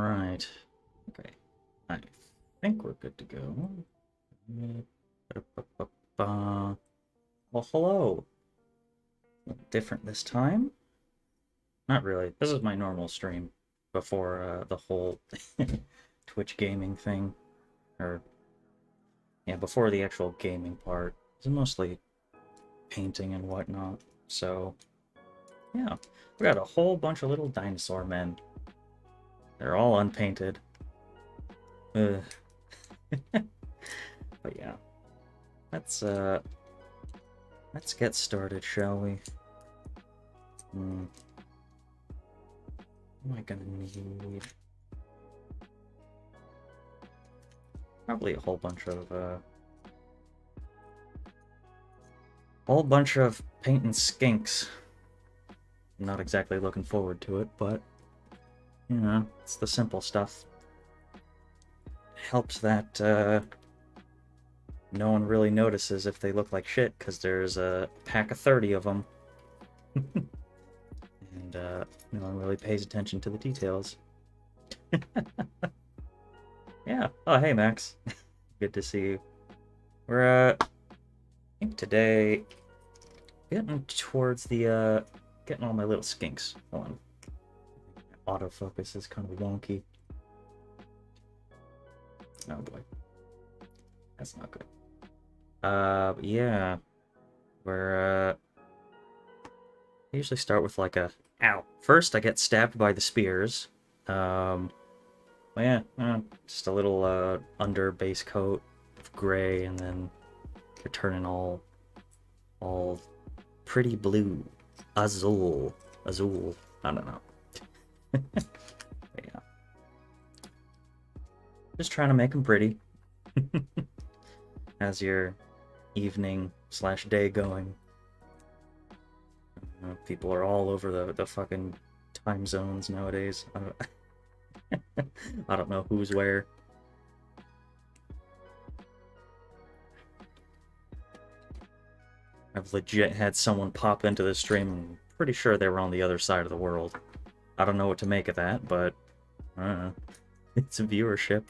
Alright. Okay. I think we're good to go. Well, hello. Different this time? Not really. This is my normal stream before the whole Twitch gaming thing. Or, yeah, before the actual gaming part. It's mostly painting and whatnot. So, yeah. We got a whole bunch of little dinosaur men. They're all unpainted. Ugh. But yeah. Let's get started, shall we? What am I gonna need? Probably a whole bunch of painting skinks. I'm not exactly looking forward to it, but you know, it's the simple stuff. Helps that no one really notices if they look like shit, because there's a pack of 30 of them. And no one really pays attention to the details. Yeah. Oh, hey, Max. Good to see you. We're, I think today, getting towards the, getting all my little skinks. Hold on. Autofocus is kind of wonky. Oh, boy. That's not good. But yeah. We're, I usually start with like a... Ow. First, I get stabbed by the spears. Well, yeah, just a little under base coat of gray, and then you're turning all pretty blue, azul. I don't know. But yeah, just trying to make them pretty. As your evening / day going. People are all over the fucking time zones nowadays. I don't know who's where. I've legit had someone pop into the stream, and I'm pretty sure they were on the other side of the world. I don't know what to make of that, but I don't know. It's a viewership.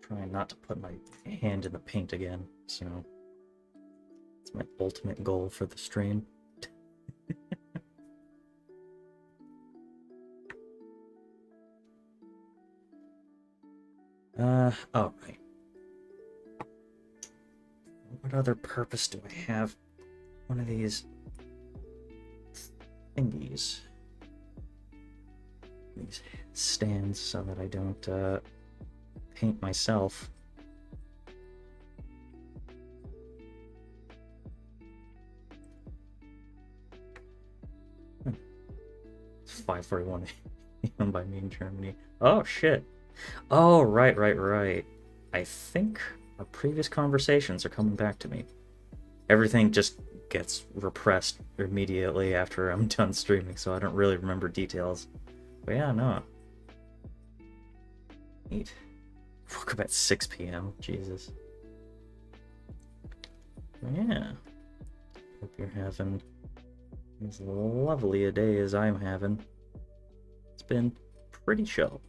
Trying not to put my hand in the paint again, so it's my ultimate goal for the stream. Oh, right. What other purpose do I have? One of these thingies. These stands so that I don't, paint myself. It's 5:41 a.m. by me in Germany. Oh, shit. Oh, right. I think our previous conversations are coming back to me. Everything just gets repressed immediately after I'm done streaming, so I don't really remember details. But yeah, no. Neat. Woke up at 6 p.m. Jesus. Yeah. Hope you're having as lovely a day as I'm having. It's been pretty chill.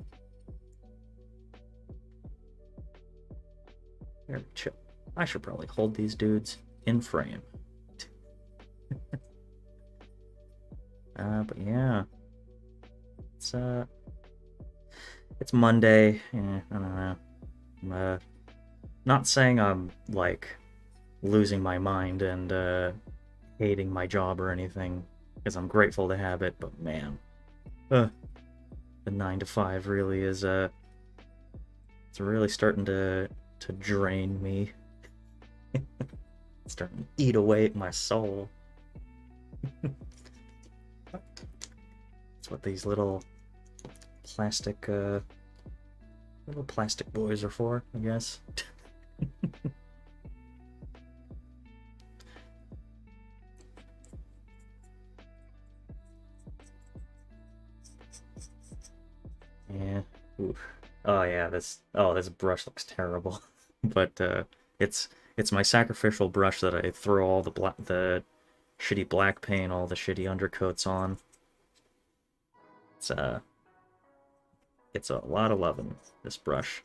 Very chill. I should probably hold these dudes in frame. But yeah. It's Monday. I don't know. I'm not saying I'm like losing my mind and hating my job or anything, because I'm grateful to have it, but man, the 9 to 5 really is it's really starting to drain me. It's starting to eat away at my soul. That's what these little plastic boys are for, I guess. Yeah. Oof. Oh yeah, this brush looks terrible. But it's It's my sacrificial brush that I throw all the shitty black paint, all the shitty undercoats on. It's it's a lot of loving, this brush.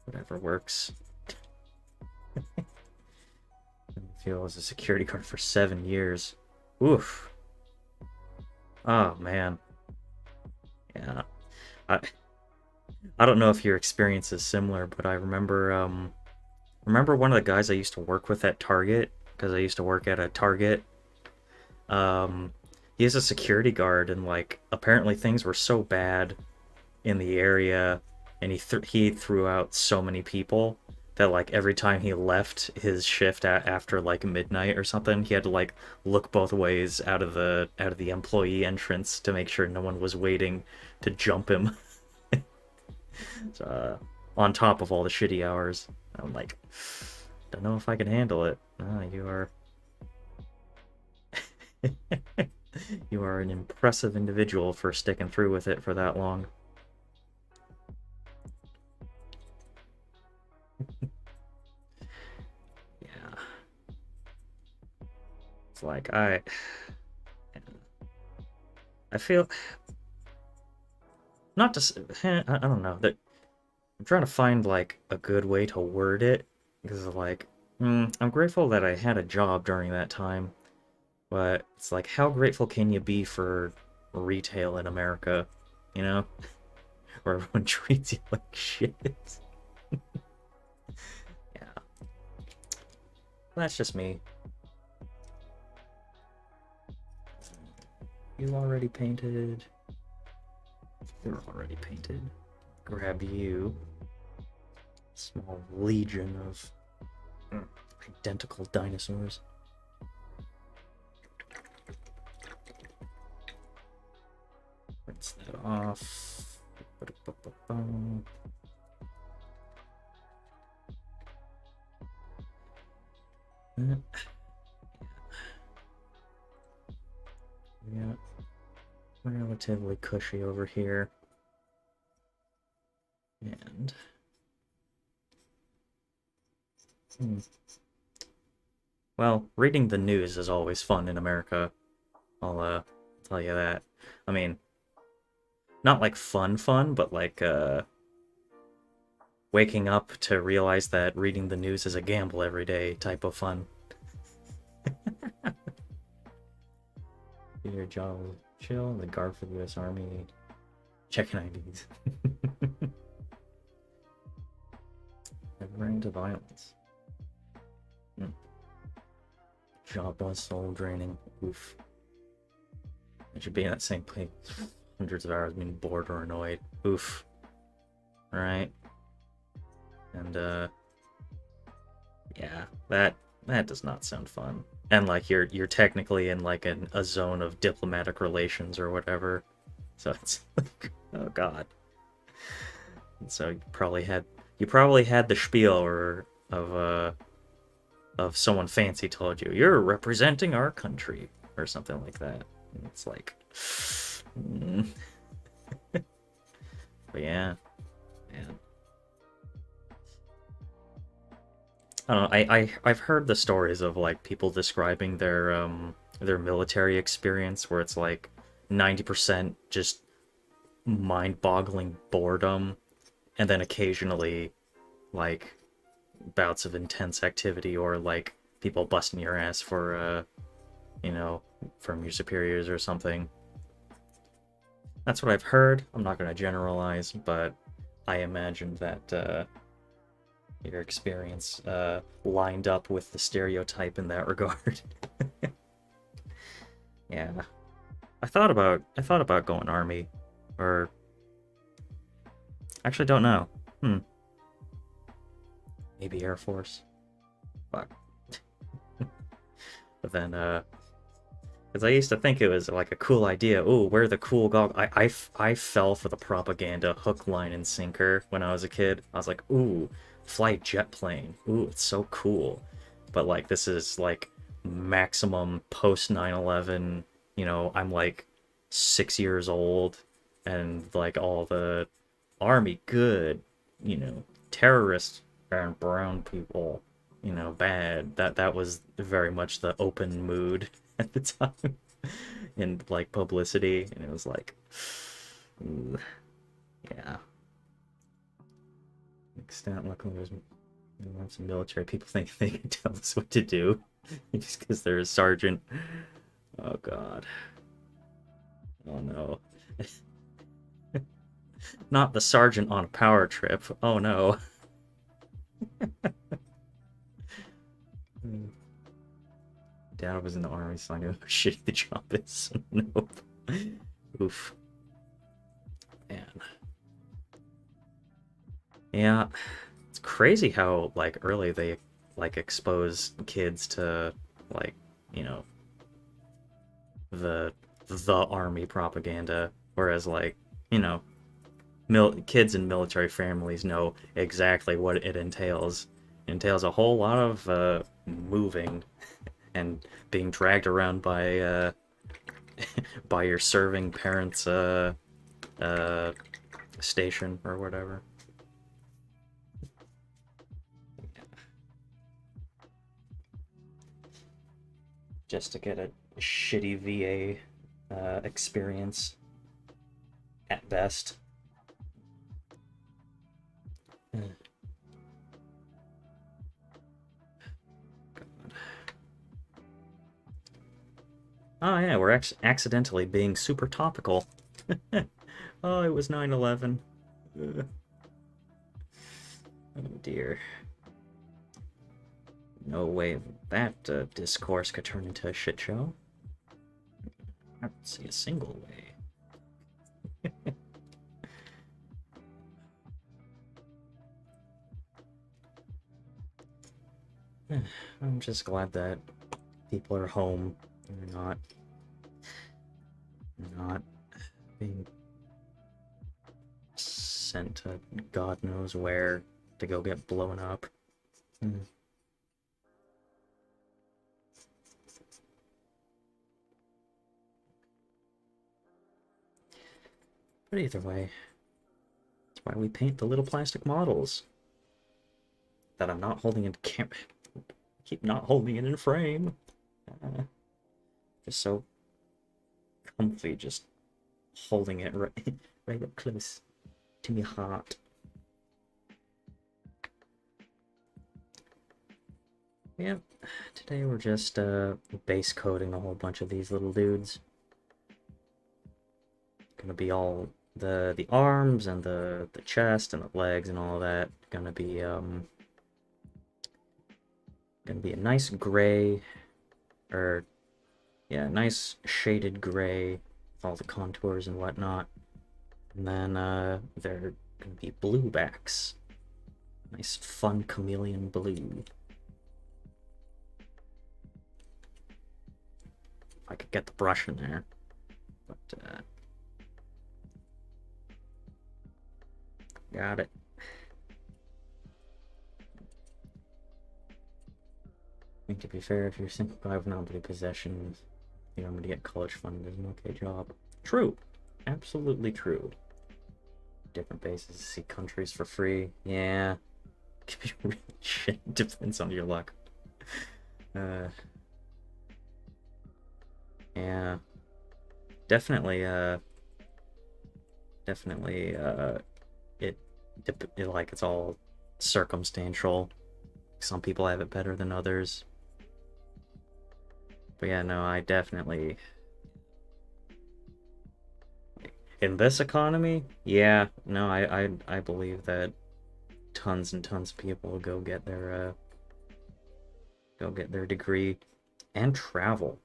Whatever works. I feel as a security guard for 7 years. Oof. Oh man. Yeah. I I don't know if your experience is similar, but I remember one of the guys I used to work with at Target, because I used to work at a Target. Um, he is a security guard, and like apparently things were so bad in the area, and he threw out so many people that like every time he left his shift after like midnight or something, he had to like look both ways out of the employee entrance to make sure no one was waiting to jump him. So, on top of all the shitty hours, I'm like, don't know if I can handle it. You are you are an impressive individual for sticking through with it for that long. Yeah. It's like I feel not to I don't know that I'm trying to find like a good way to word it because like I'm grateful that I had a job during that time, but it's like how grateful can you be for retail in America, you know, where everyone treats you like shit. Yeah, that's just me. You already painted. You're already painted. Grab you. Small legion of identical dinosaurs. Rinse that off. Yeah, relatively cushy over here. And well, reading the news is always fun in America. I'll tell you that. I mean, not like fun, but like waking up to realize that reading the news is a gamble every day type of fun. Your job is chill, the guard for the U.S. Army, checking IDs. Never into violence. Job was soul draining. Oof. I should be in that same place hundreds of hours being bored or annoyed. Oof. Alright. And yeah, that does not sound fun. And like you're technically in like a zone of diplomatic relations or whatever. So it's like, oh god. And so you probably had the spiel or of someone fancy told you you're representing our country or something like that. And it's like but yeah, man. I don't know. I've heard the stories of like people describing their military experience where it's like 90% just mind-boggling boredom and then occasionally like bouts of intense activity or like people busting your ass for you know, from your superiors or something. That's what I've heard. I'm not going to generalize, but I imagine that your experience lined up with the stereotype in that regard. Yeah. I thought about going army or actually don't know. Maybe Air Force. Fuck. But then because I used to think it was like a cool idea. Ooh, wear the cool goggles. I fell for the propaganda hook, line, and sinker when I was a kid. I was like, ooh, fly jet plane. Ooh, it's so cool. But like this is like maximum post 9/11. You know, I'm like 6 years old, and like all the army good. You know, terrorist and brown people, you know, bad. That was very much the open mood at the time in like publicity, and it was like, ooh, yeah. Extent, luckily, there's some military people think they can tell us what to do just because they're a sergeant. Oh God. Oh no. Not the sergeant on a power trip. Oh no. Dad was in the army, so I knew how shitty the job is. Nope. Oof. Man. Yeah. It's crazy how, like, early they, like, expose kids to, like, you know, the army propaganda. Whereas, like, you know, kids in military families know exactly what it entails. It entails a whole lot of moving and being dragged around by by your serving parents' uh, station or whatever. Just to get a shitty VA experience at best. Oh yeah, we're accidentally being super topical. Oh, it was 9/11. Oh dear. No way that discourse could turn into a shit show. I don't see a single way. I'm just glad that people are home and not being sent to God knows where to go get blown up. But either way, that's why we paint the little plastic models that I'm not holding in camp. Keep not holding it in frame. Just so comfy, just holding it right up close to my heart. Yep, today we're just base coating a whole bunch of these little dudes. Gonna be all the arms and the chest and the legs and all of that. Gonna be a nice gray, or yeah, nice shaded gray with all the contours and whatnot. And then they're gonna be blue backs. Nice fun chameleon blue. If I could get the brush in there. But got it. I mean, to be fair, if you're a single guy with not many possessions, you know, I'm gonna get college funded is an okay job. True. Absolutely true. Different bases, see countries for free. Yeah. Could be really shit. Depends on your luck. Yeah. Definitely, like, it's all circumstantial. Some people have it better than others. But yeah, no, I definitely... In this economy, yeah, no, I believe that tons and tons of people will go get their degree and travel.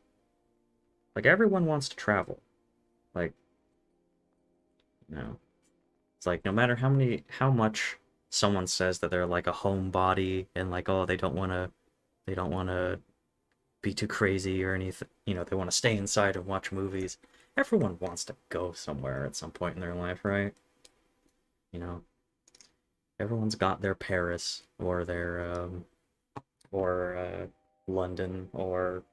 Like, everyone wants to travel. Like, you know, it's like no matter how much someone says that they're like a homebody and like, oh, they don't want to be too crazy or anything, you know, they want to stay inside and watch movies. Everyone wants to go somewhere at some point in their life, right? You know, everyone's got their Paris or their London or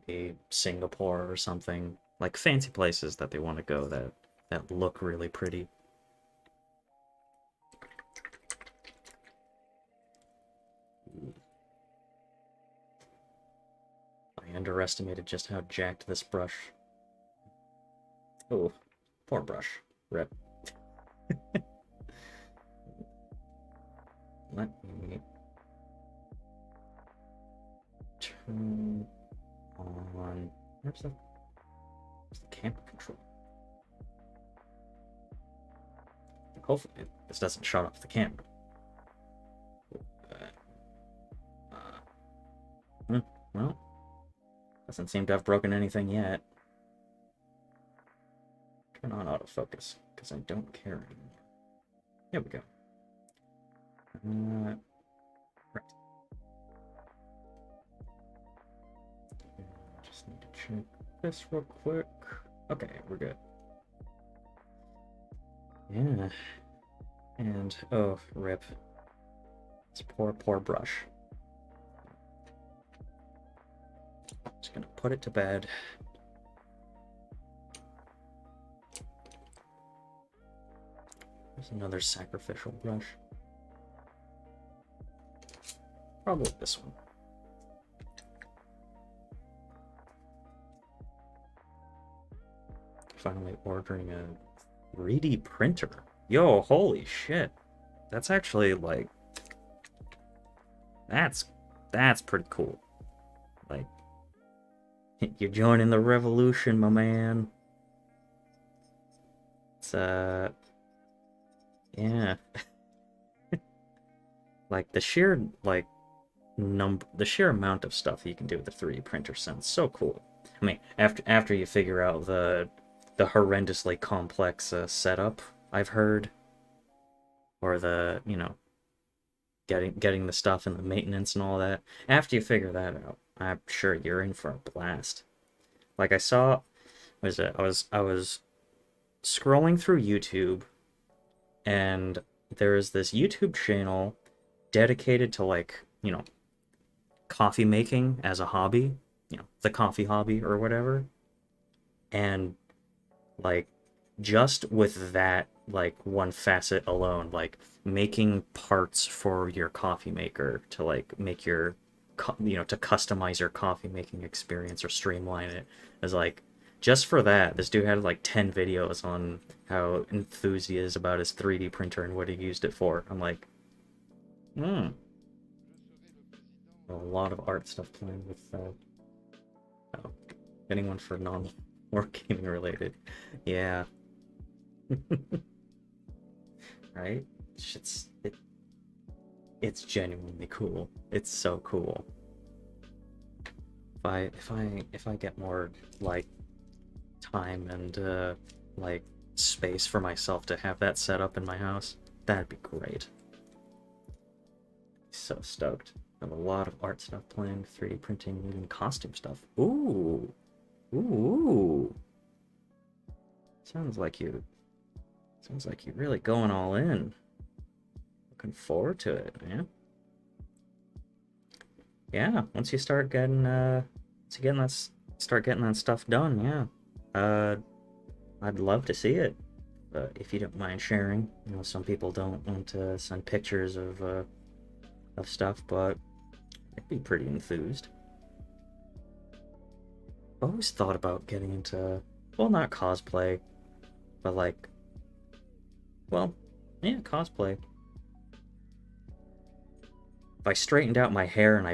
maybe Singapore or something, like fancy places that they want to go that look really pretty. underestimated just how jacked this brush. Oh, poor brush. Rip. Let me turn on. Where's the camera control? Hopefully this doesn't shut off the camera. Well, doesn't seem to have broken anything yet. Turn on autofocus, because I don't care anymore. Here we go. Right. Just need to check this real quick. Okay, we're good. Yeah. And, oh, rip. It's poor brush. Just gonna put it to bed. There's another sacrificial brush. Probably this one. Finally ordering a 3D printer. Yo, holy shit. That's actually like... That's pretty cool. Like, you're joining the revolution, my man. It's, yeah. Like, the sheer, like, the sheer amount of stuff you can do with the 3D printer sounds so cool. I mean, after you figure out the horrendously complex setup, I've heard, or the, you know, getting the stuff and the maintenance and all that. After you figure that out, I'm sure you're in for a blast. Like I saw, I was scrolling through YouTube, and there is this YouTube channel dedicated to, like, you know, coffee making as a hobby, you know, the coffee hobby or whatever. And like, just with that, like, one facet alone, like making parts for your coffee maker to, like, make your you know, to customize your coffee making experience or streamline it, is like, just for that, this dude had like 10 videos on how enthused he is about his 3D printer and what he used it for. I'm like, a lot of art stuff playing with oh, getting one for non-work gaming related. Yeah. Right? It's genuinely cool. It's so cool. If I get more, like, time and like, space for myself to have that set up in my house, that'd be great. So stoked. I have a lot of art stuff planned, 3D printing, even costume stuff. Ooh. Ooh. Sounds like you really going all in. Looking forward to it, man. Yeah, once you start getting that stuff done, yeah. I'd love to see it. If you don't mind sharing. You know, some people don't want to send pictures of stuff, but I'd be pretty enthused. I've always thought about getting into, well, not cosplay, but like, well, yeah, cosplay. If I straightened out my hair and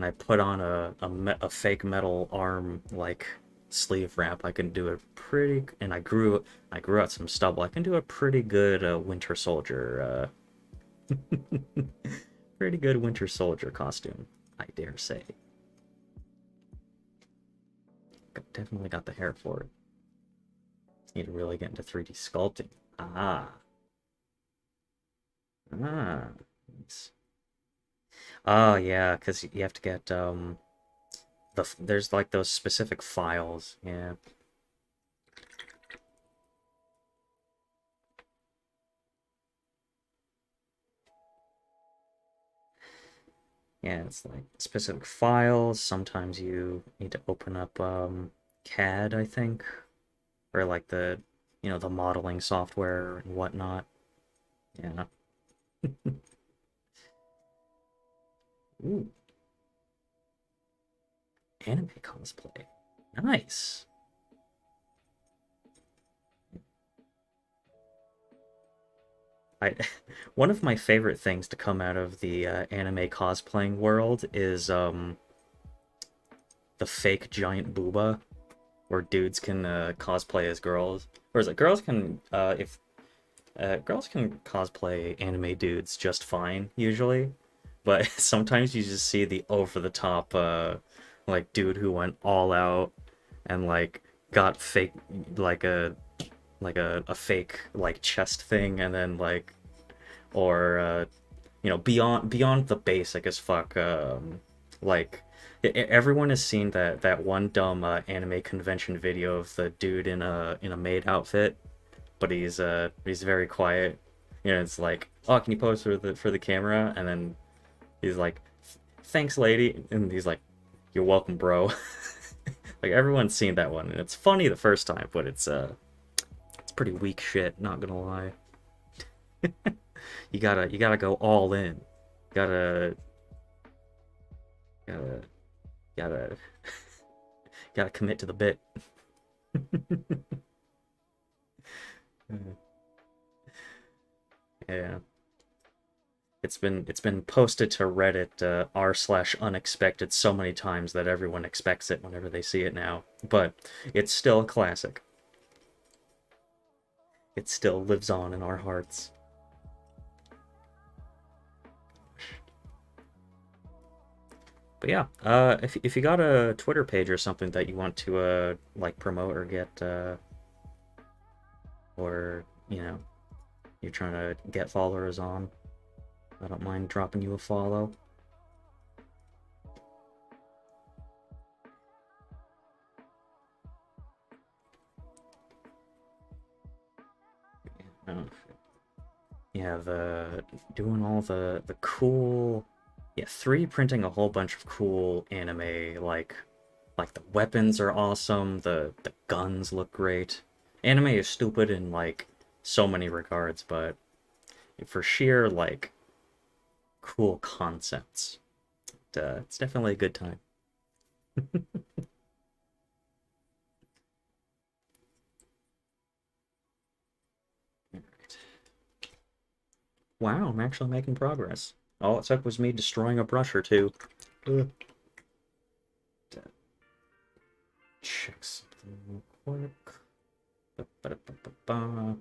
I put on a fake metal arm, like, sleeve wrap, I can do a pretty, and I grew out some stubble. I can do a pretty good Winter Soldier, pretty good Winter Soldier costume, I dare say. Definitely got the hair for it. Need to really get into 3D sculpting. Nice. Oh yeah, because you have to get there's like those specific files. Yeah. Yeah, it's like specific files. Sometimes you need to open up CAD, I think, or like the, you know, the modeling software and whatnot. Yeah. Ooh. Anime cosplay. Nice. I one of my favorite things to come out of the anime cosplaying world is the fake giant booba, where dudes can cosplay as girls, or is it girls can if girls can cosplay anime dudes just fine usually, but sometimes you just see the over the top like dude who went all out and like got fake like a fake like chest thing, and then like or beyond the basic as fuck like everyone has seen that one dumb anime convention video of the dude in a maid outfit, but he's very quiet. It's like, oh, can you pose for the camera? And then he's like, thanks, lady, and he's like, you're welcome, bro. Like everyone's seen that one, and it's funny the first time, but it's pretty weak shit, not gonna lie. You gotta go all in. Gotta gotta gotta gotta commit to the bit. Yeah. It's been posted to Reddit r/unexpected so many times that everyone expects it whenever they see it now. But it's still a classic. It still lives on in our hearts. But yeah, if you got a Twitter page or something that you want to like promote or get or you're trying to get followers on, I don't mind dropping you a follow. Yeah, the doing all the cool, yeah, 3D printing a whole bunch of cool anime, like the weapons are awesome, the guns look great. Anime is stupid in like so many regards, but for sheer like cool concepts, it's definitely a good time. Wow, I'm actually making progress. All it took was me destroying a brush or two. Ugh. Check something real quick. Ba-ba-da-ba-ba-ba.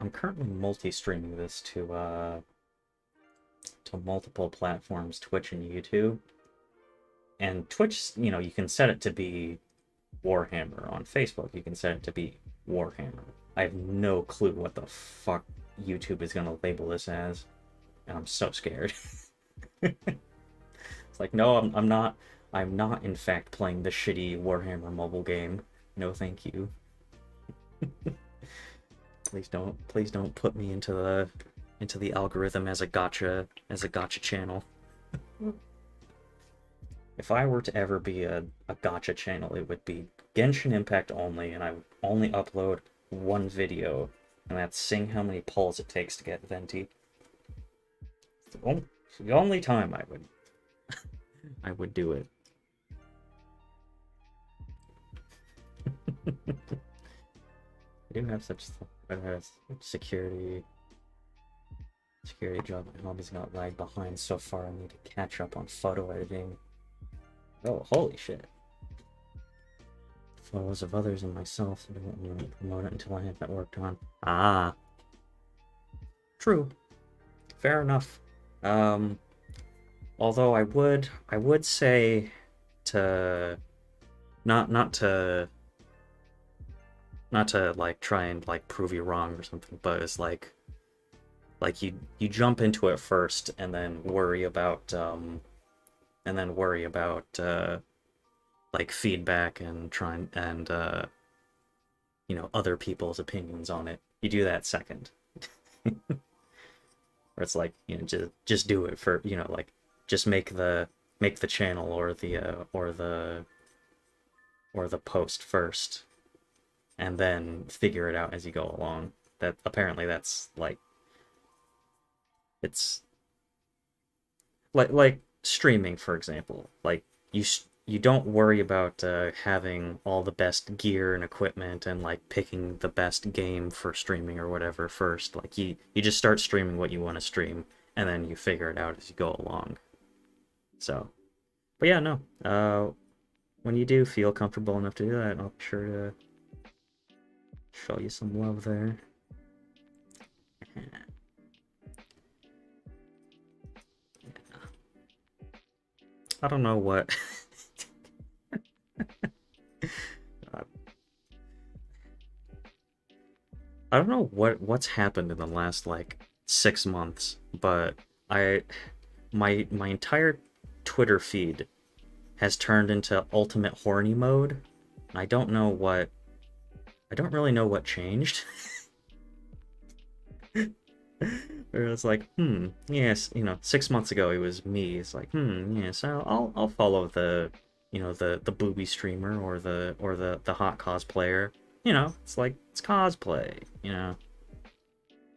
I'm currently multi-streaming this to multiple platforms, Twitch and YouTube. And Twitch, you can set it to be Warhammer. On Facebook, you can set it to be Warhammer. I have no clue what the fuck YouTube is gonna label this as, and I'm so scared. It's like, no, I'm not. I'm not, in fact, playing the shitty Warhammer mobile game. No, thank you. Please don't put me into the algorithm as a gotcha channel. If I were to ever be a gotcha channel, it would be Genshin Impact only, and I would only upload one video, and that's seeing how many pulls it takes to get Venti. It's the only time I would do it. I do have such security job. My hobbies got lagged behind so far. I need to catch up on photo editing. Oh, holy shit. Photos of others and myself. I don't want to promote it until I have that worked on. Ah. True. Fair enough. Although I would say to not to like try and like prove you wrong or something, but it's like you jump into it first and then worry about like feedback and trying and other people's opinions on it. You do that second. Or it's like, just do it for, like just make the channel or the post first, and then figure it out as you go along. That apparently that's like it's like streaming, for example. Like you don't worry about having all the best gear and equipment and like picking the best game for streaming or whatever first. Like you just start streaming what you want to stream, and then you figure it out as you go along. So, but yeah, no. When you do feel comfortable enough to do that, I'll be sure to show you some love there. I don't know what. I don't know what's happened in the last like 6 months, but my entire Twitter feed has turned into ultimate horny mode. I don't know what I don't really know what changed. Where it's like, yes, 6 months ago it was me. It's like, yes, I'll follow the the booby streamer or the hot cosplayer. It's like it's cosplay.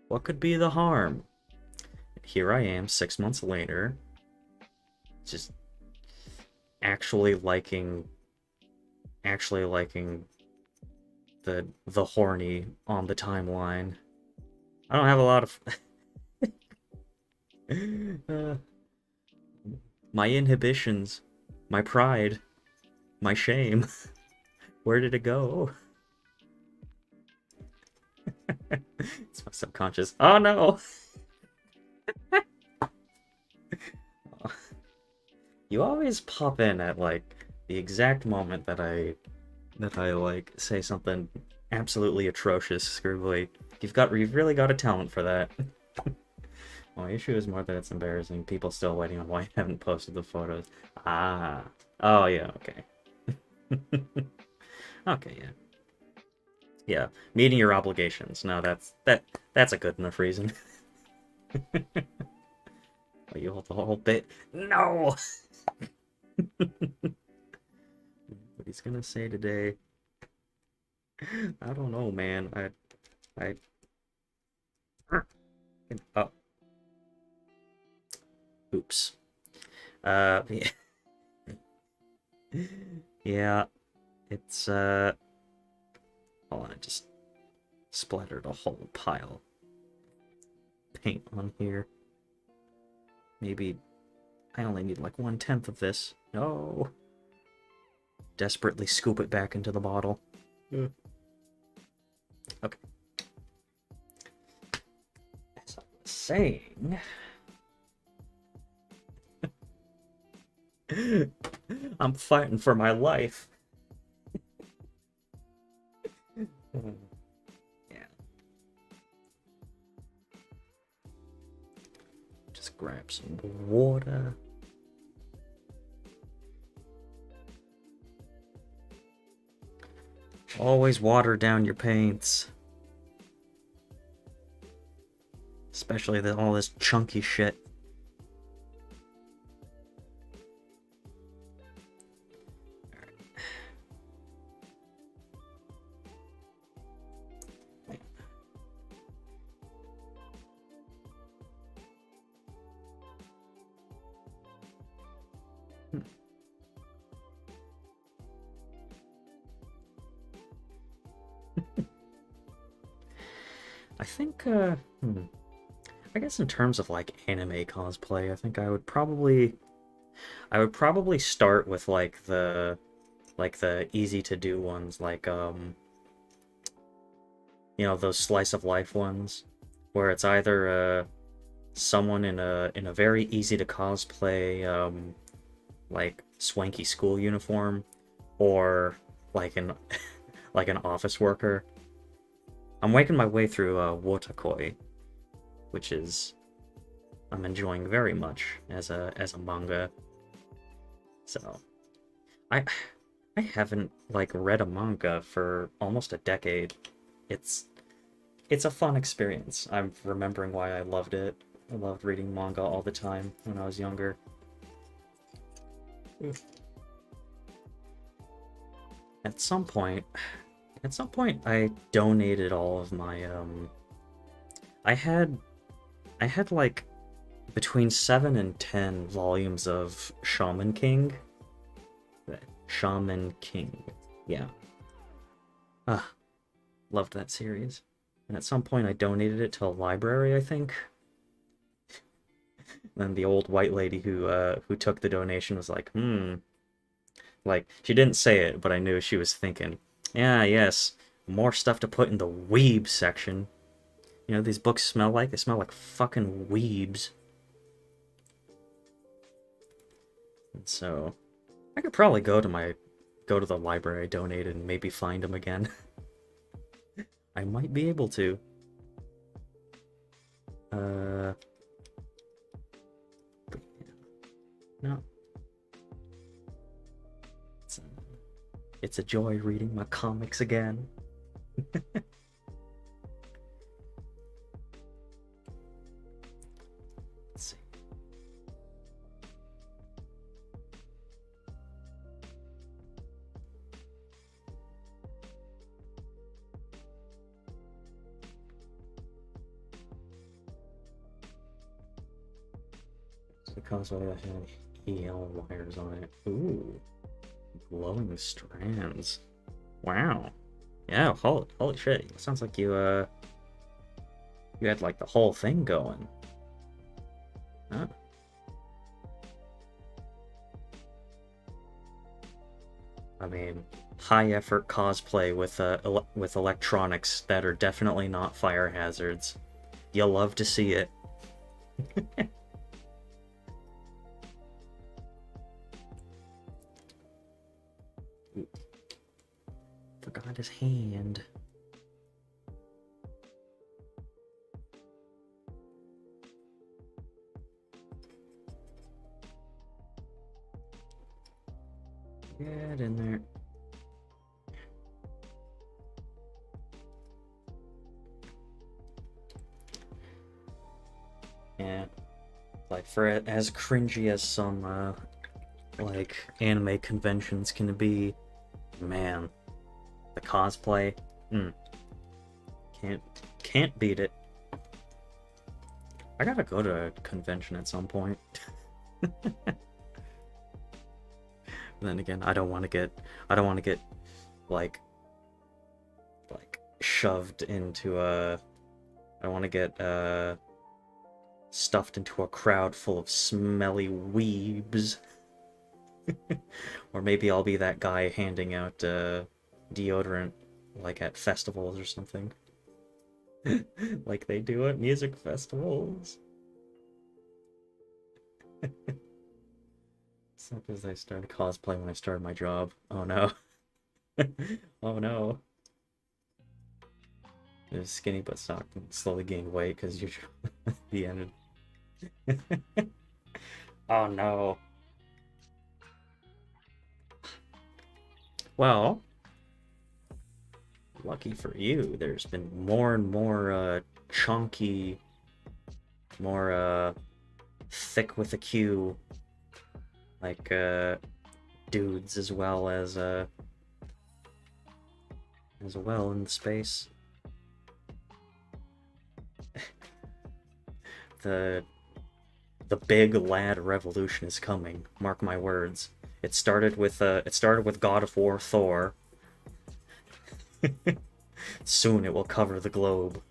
What could be the harm? Here I am 6 months later, just actually liking the horny on the timeline. I don't have a lot of my inhibitions, my pride, my shame. Where did it go? It's my subconscious. Oh no! You always pop in at like the exact moment that I like say something absolutely atrocious, scribbly. You've really got a talent for that. My issue is more that it's embarrassing. People still waiting on why I haven't posted the photos. Ah. Oh yeah, okay. Okay, yeah. Yeah. Meeting your obligations. No, that's a good enough reason. Oh, you hold the whole bit. No! What he's gonna say today. I don't know, man. Oh. Oops. Yeah. Yeah, it's hold on, I just splattered a whole pile of paint on here. Maybe I only need like 1/10 of this. No. Desperately scoop it back into the bottle. Okay. As I was saying, I'm fighting for my life. Yeah. Just grab some water. Always water down your paints. Especially all this chunky shit. I think, I guess in terms of like anime cosplay, I think I would probably start with like the easy to do ones, like those slice of life ones, where it's either someone in a very easy to cosplay like swanky school uniform, or like an like an office worker. I'm making my way through Wotakoi, which is I'm enjoying very much as a manga. So I I haven't like read a manga for almost a decade. It's a fun experience. I'm remembering why I loved it. I loved reading manga all the time when I was younger. At some point, At some point, I donated all of my I had like between 7 and 10 volumes of Shaman King. Shaman King, yeah. Ah, loved that series. And at some point, I donated it to a library, I think. And the old white lady who took the donation was like, like she didn't say it, but I knew she was thinking, yeah, yes, more stuff to put in the weeb section. You know, these books smell like? They smell like fucking weebs. And so, I could probably go to the library I donated and maybe find them again. I might be able to. But yeah, no. It's a joy reading my comics again. Let's see. The console that had EL wires on it. Ooh. Glowing strands. Wow. Yeah, holy shit. It sounds like you had like the whole thing going. Huh. I mean, high effort cosplay with electronics that are definitely not fire hazards. You'll love to see it. Forgot his hand. Get in there. Yeah. Like, for as cringy as some, like, anime conventions can be, man, the cosplay, can't beat it. I gotta go to a convention at some point. Then again, I don't want to get like shoved into a. I don't want to get stuffed into a crowd full of smelly weebs. Or maybe I'll be that guy handing out deodorant like at festivals or something. Like they do at music festivals. It's not because I started cosplay when I started my job. Oh no. Oh no. It was skinny but stocked and slowly gained weight because you're the end. Oh no. Well, lucky for you, there's been more and more chunky, more thick with a Q, like dudes as well in the space. The big lad revolution is coming. Mark my words. It started with God of War Thor. Soon it will cover the globe.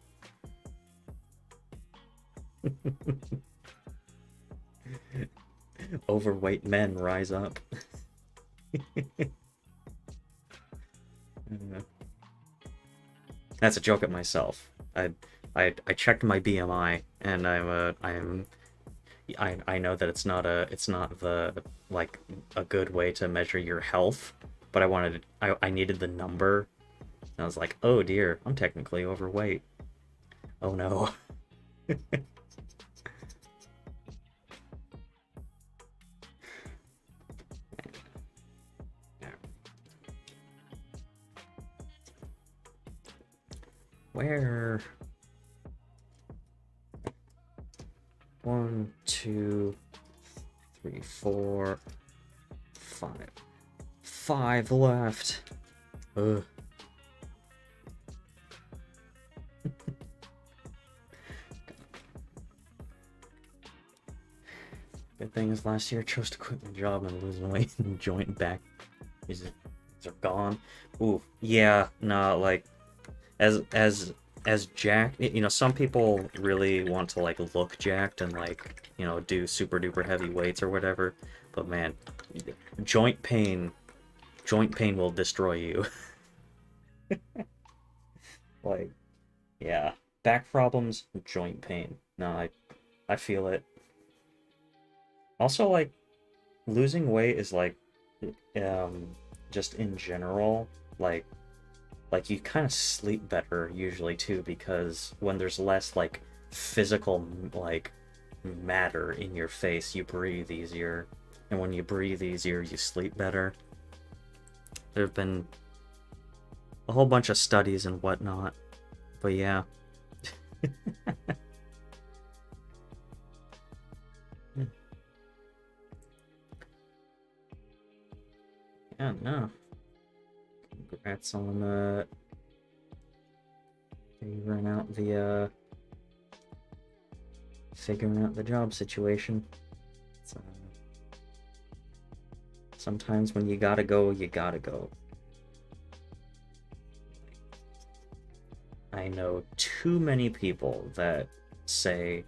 Overweight men rise up. That's a joke at myself. I checked my BMI and I know that it's not the like a good way to measure your health, but I needed the number. And I was like, oh dear, I'm technically overweight. Oh no. Where? 1, 2, 3, 4, 5. 5 left. Ugh. Good thing is last year I chose to quit my job and losing weight and joint and back is are gone. Ooh, yeah, no, like as jacked, you know, some people really want to like look jacked and like, you know, do super duper heavy weights or whatever. But man, joint pain, joint pain will destroy you. Like, yeah, back problems, joint pain. No, I feel it. Also, like losing weight is like, um, just in general, like you kind of sleep better usually too, because when there's less like physical like matter in your face, you breathe easier, and when you breathe easier, you sleep better. There have been a whole bunch of studies and whatnot, but yeah. Yeah, no. Congrats on figuring out the job situation. It's, sometimes when you gotta go, you gotta go. I know too many people that say,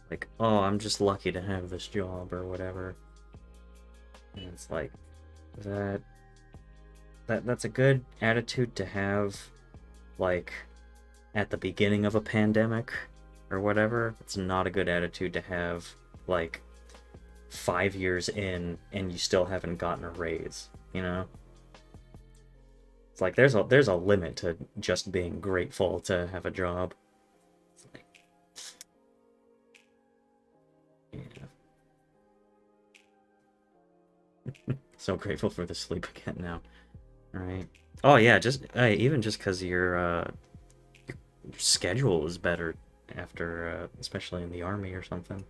like, oh, I'm just lucky to have this job or whatever. And it's like, that's a good attitude to have, like, at the beginning of a pandemic or whatever. It's not a good attitude to have, like, 5 years in and you still haven't gotten a raise, you know? It's like there's a limit to just being grateful to have a job. It's like, yeah. So grateful for the sleep again now. All right. Oh yeah, just even just because your schedule is better after, especially in the army or something.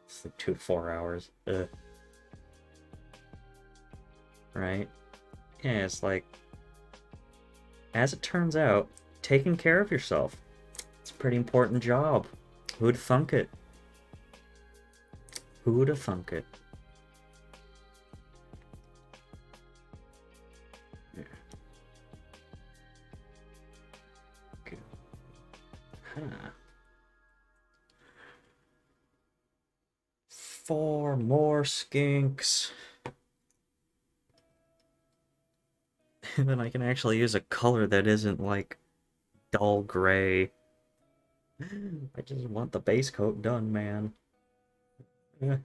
It's like 2 to 4 hours. Ugh. Right? Yeah, it's like, as it turns out, taking care of yourself. It's a pretty important job. Who'd thunk it? Who'd have thunk it? Yeah. Good. Huh. 4 more skinks. And then I can actually use a color that isn't like dull gray. I just want the base coat done, man. Yeah.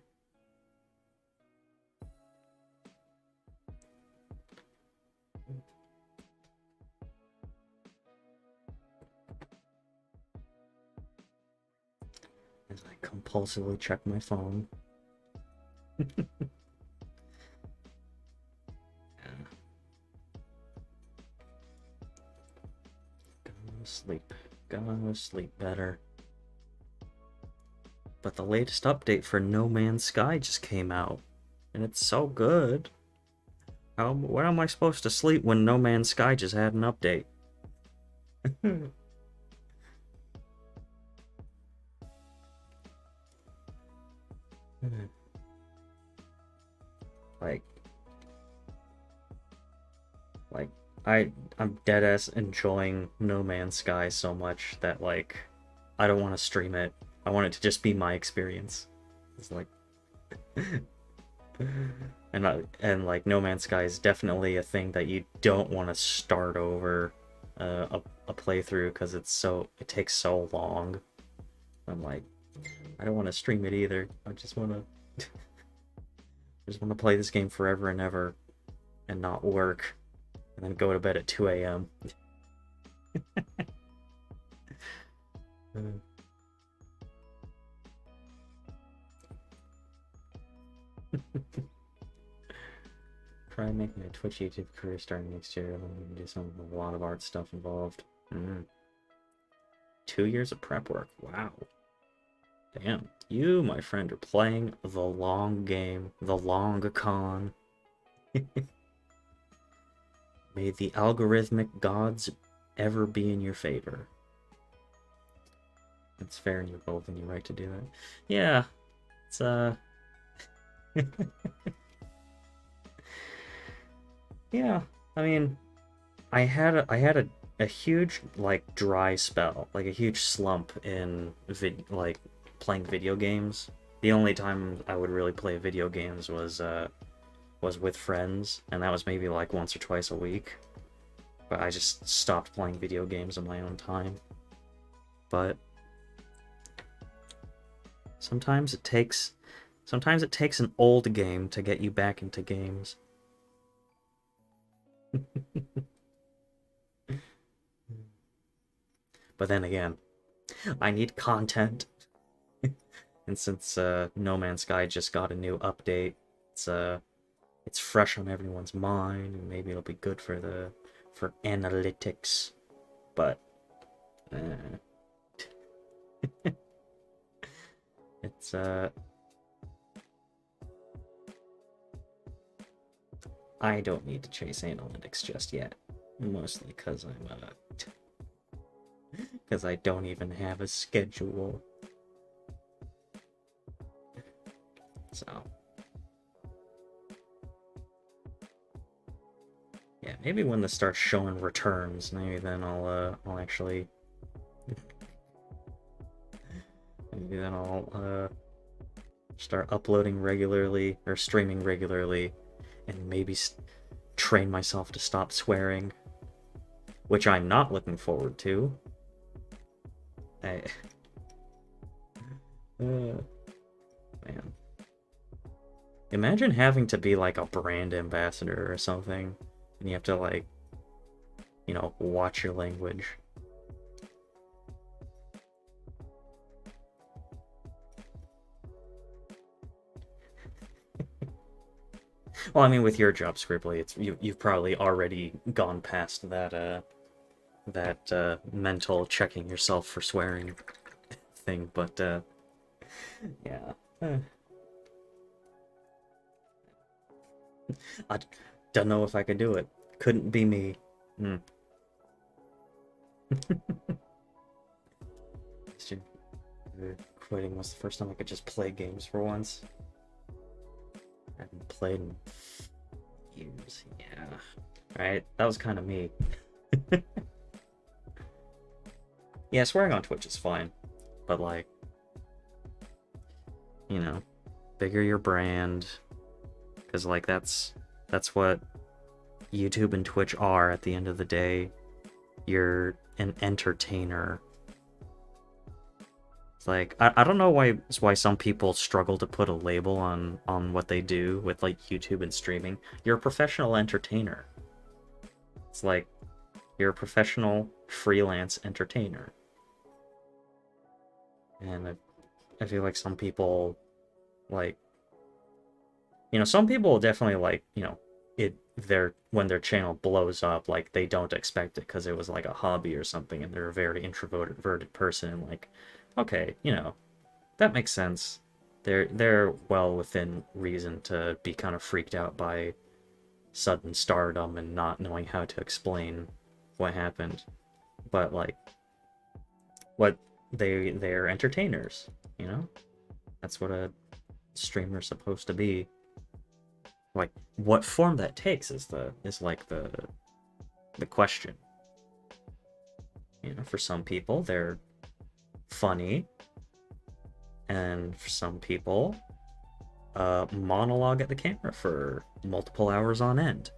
As I compulsively check my phone. Gonna sleep better. But the latest update for No Man's Sky just came out, and it's so good. Where am I supposed to sleep when No Man's Sky just had an update? like like I'm dead ass enjoying No Man's Sky so much that like I don't want to stream it. I want it to just be my experience. It's like and like No Man's Sky is definitely a thing that you don't want to start over a playthrough because it takes so long. I'm like, I don't want to stream it either. I just want to play this game forever and ever and not work and then go to bed at 2 a.m. Try making a Twitch YouTube career starting next year. I'm going to do some a lot of art stuff involved. 2 years of prep work. Wow. Damn. You, my friend, are playing the long game. The long con. May the algorithmic gods ever be in your favor. It's fair and you're both in your right to do that. Yeah. It's yeah. I mean, I had a huge like dry spell, like a huge slump in playing video games. The only time I would really play video games was with friends, and that was maybe like once or twice a week. But I just stopped playing video games on my own time. But sometimes it takes an old game to get you back into games. But then again, I need content. And since No Man's Sky just got a new update, it's fresh on everyone's mind, and maybe it'll be good for analytics. But it's I don't need to chase analytics just yet, mostly because I don't even have a schedule. So yeah, maybe when this starts showing returns, maybe then I'll actually maybe then I'll start uploading regularly or streaming regularly, and maybe train myself to stop swearing, which I'm not looking forward to. Man. Imagine having to be like a brand ambassador or something, and you have to like, watch your language. Well, I mean, with your job, Scribbly, you've probably already gone past that mental checking yourself for swearing thing, but yeah. I don't know if I could do it. Couldn't be me. Quitting was the first time I could just play games for once. I haven't played in years. Yeah. Alright, that was kind of me. Yeah, swearing on Twitch is fine. But like, bigger your brand. Because like that's what YouTube and Twitch are at the end of the day. You're an entertainer. It's like I don't know why some people struggle to put a label on what they do with like YouTube and streaming. You're a professional entertainer. It's like you're a professional freelance entertainer. And I feel like some people like some people definitely like, when their channel blows up, like they don't expect it because it was like a hobby or something, and they're a very introverted person, and like, okay, that makes sense. They're well within reason to be kind of freaked out by sudden stardom and not knowing how to explain what happened. But like, they're entertainers, That's what a streamer's supposed to be. Like, what form that takes is the question. For some people, they're funny, and for some people, monologue at the camera for multiple hours on end.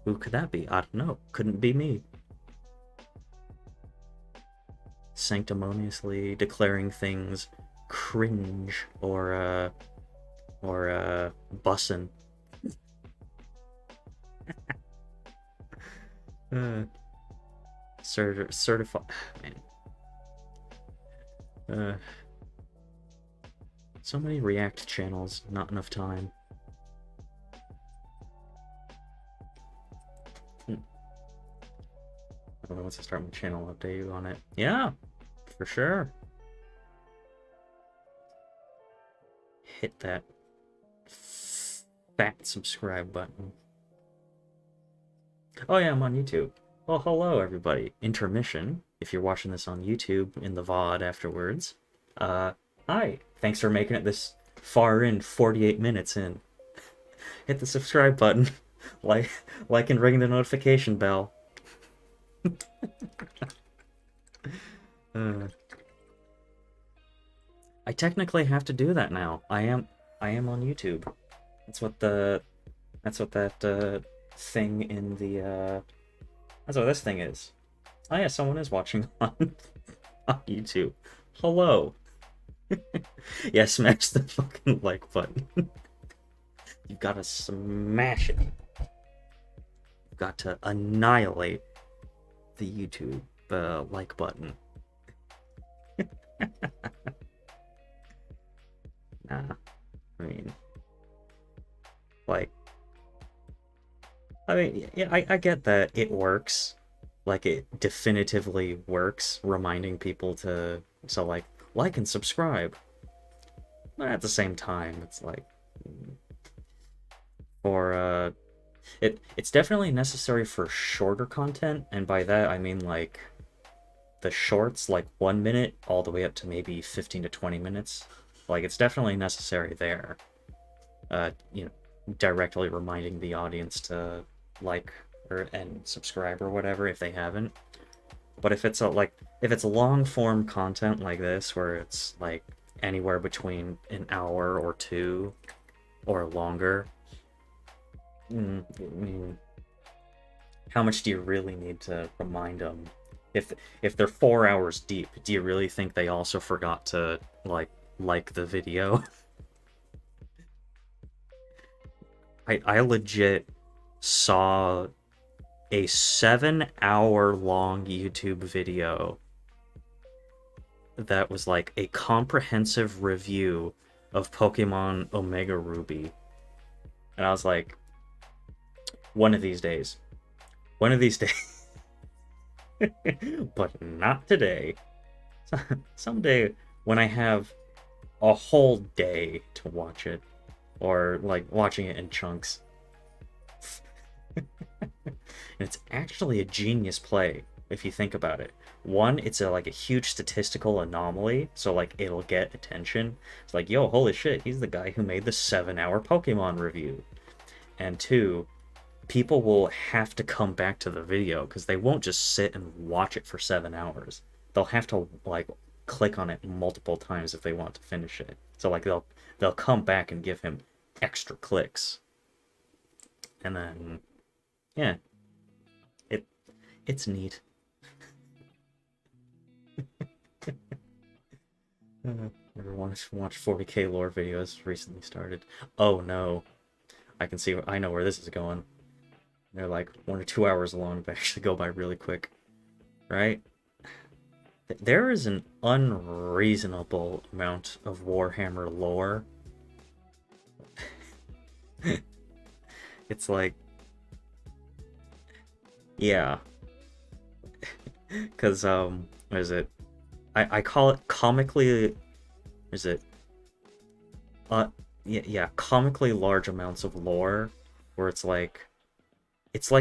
Who could that be? I don't know. Couldn't be me. Sanctimoniously declaring things cringe or bussin'. Certified, man. So many React channels, not enough time. Once I start my channel, I'll update you on it. Yeah, for sure. Hit that fat subscribe button. Oh yeah, I'm on YouTube. Well, hello everybody. Intermission, if you're watching this on YouTube in the VOD afterwards. Hi. Thanks for making it this far in, 48 minutes in. Hit the subscribe button. Like and ring the notification bell. uh, I technically have to do that now. I am on YouTube. That's what that thing in the that's what this thing is. Oh yeah, someone is watching on YouTube. Hello. Yeah, smash the fucking like button. You've got to smash it. You've got to annihilate the YouTube like button. Nah, I mean, yeah, I get that it works. Like, it definitively works, reminding people to like and subscribe. But at the same time, it's like, for it's definitely necessary for shorter content, and by that I mean like the shorts, like 1 minute all the way up to maybe 15 to 20 minutes. Like, it's definitely necessary there. You know, directly reminding the audience to like and subscribe or whatever if they haven't. But if it's long form content like this, where it's like anywhere between an hour or two or longer, I mean, how much do you really need to remind them? If they're 4 hours deep, do you really think they also forgot to like the video? I legit saw a 7-hour long YouTube video that was like a comprehensive review of Pokemon Omega Ruby. And I was like, one of these days. One of these days. But not today. Someday when I have a whole day to watch it. Or like watching it in chunks. And it's actually a genius play if you think about it. One, it's like a huge statistical anomaly, so like it'll get attention. It's like, yo, holy shit, he's the guy who made the 7-hour Pokemon review. And two, people will have to come back to the video because they won't just sit and watch it for 7 hours. They'll have to like click on it multiple times if they want to finish it. So like they'll come back and give him extra clicks. And then yeah, it's neat. Everyone watched 40k lore videos recently started. Oh no, I know where this is going. They're like 1 or 2 hours long, but actually go by really quick, right? There is an unreasonable amount of Warhammer lore. It's like, yeah, because what is it? I call it comically. Is it? Yeah, comically large amounts of lore, where it's like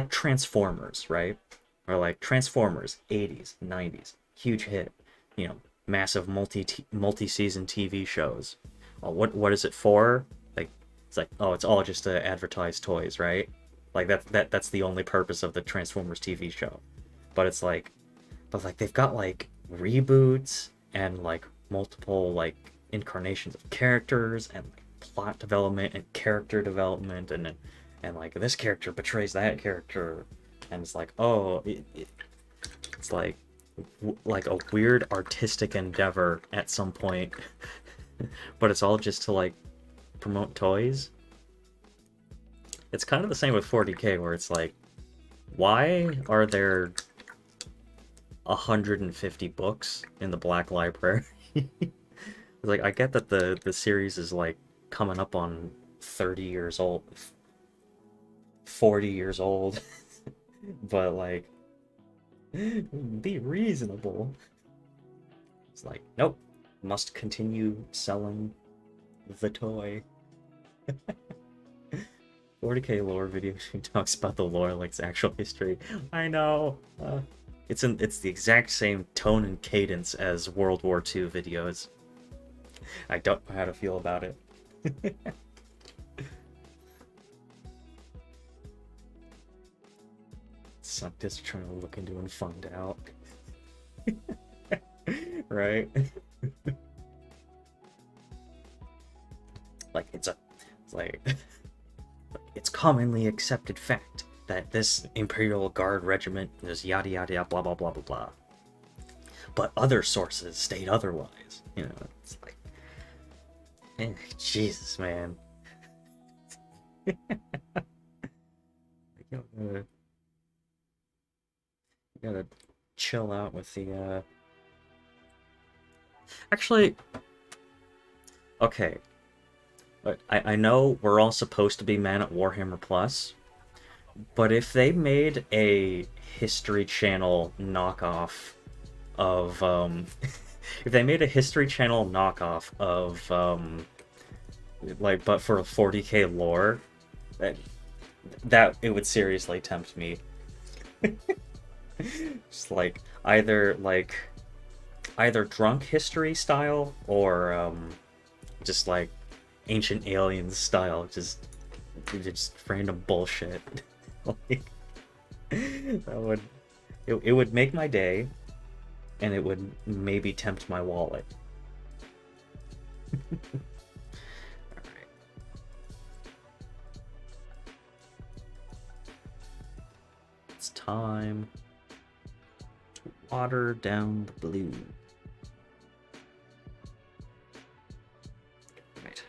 Transformers, right? Or like Transformers, 80s, 90s, huge hit, you know, massive multi-season TV shows. What is it for? Like, it's like, oh, it's all just to advertise toys, right? Like that's the only purpose of the Transformers TV show. But it's like, they've got like reboots and like multiple like incarnations of characters and like plot development and character development and like this character betrays that character, and it's like, oh, it's like a weird artistic endeavor at some point. But it's all just to like promote toys. It's kind of the same with 40k, where it's like, why are there 150 books in the Black Library? Like, I get that the series is like coming up on 30 years old, 40 years old, but like, be reasonable. It's like, nope, must continue selling the toy. 40k lore video talks about the lore like it's actual history. I know. It's the exact same tone and cadence as World War II videos. I don't know how to feel about it. Suck just trying to look into and find out. Right? Like it's like it's commonly accepted fact that this Imperial Guard regiment is yada yada yada blah blah blah blah blah. But other sources state otherwise. You know, it's like, Jesus, man. You gotta chill out with the. Actually, okay. I know we're all supposed to be mad at Warhammer Plus, but if they made a History Channel knockoff of if they made a History Channel knockoff of like but for 40k lore, that it would seriously tempt me. Just like either drunk history style or just like ancient aliens style, just random bullshit. Like, it would make my day, and it would maybe tempt my wallet. Alright. It's time to water down the blue. Right.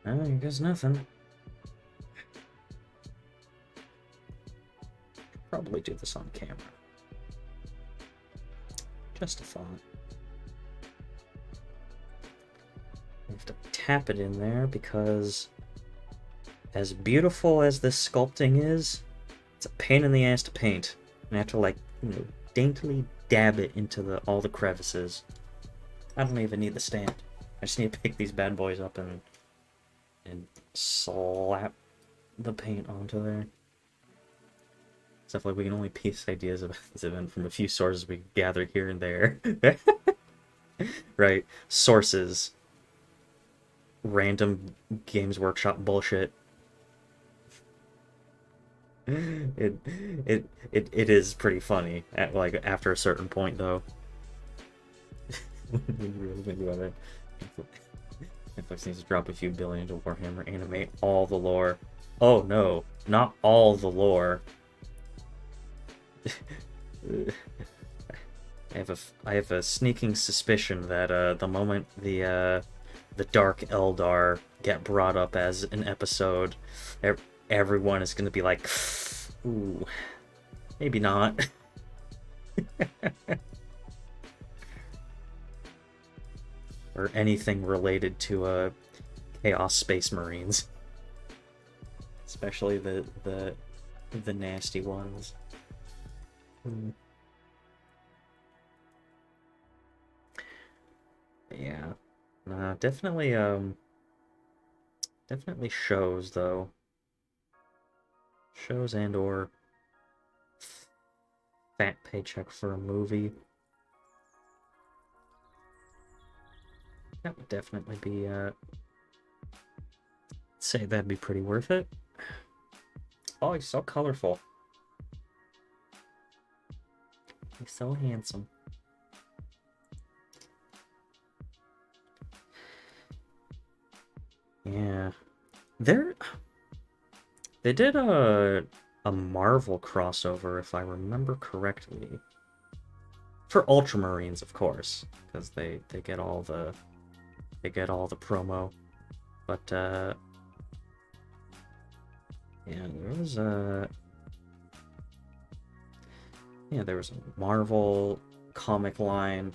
I guess nothing. Probably do this on camera. Just a thought. I have to tap it in there because as beautiful as this sculpting is, it's a pain in the ass to paint. And I have to like, daintily dab it into all the crevices. I don't even need the stand. I just need to pick these bad boys up and slap the paint onto there. Stuff like we can only piece ideas about this event from a few sources we gathered here and there. Right? Sources. Random Games Workshop bullshit. It is pretty funny after a certain point though. When you really think about it. Netflix needs to drop a few billion to Warhammer, animate all the lore. Oh no, not all the lore. I have a sneaking suspicion that the moment the Dark Eldar get brought up as an episode, everyone is going to be like, ooh, maybe not. Or anything related to Chaos Space Marines, especially the nasty ones. Yeah, definitely shows though. Shows and or fat paycheck for a movie. That would definitely be say that'd be pretty worth it. Oh, he's so colorful. He's so handsome. Yeah. They did a Marvel crossover, if I remember correctly. For Ultramarines, of course, because they get all the promo. But yeah, there was a Marvel comic line.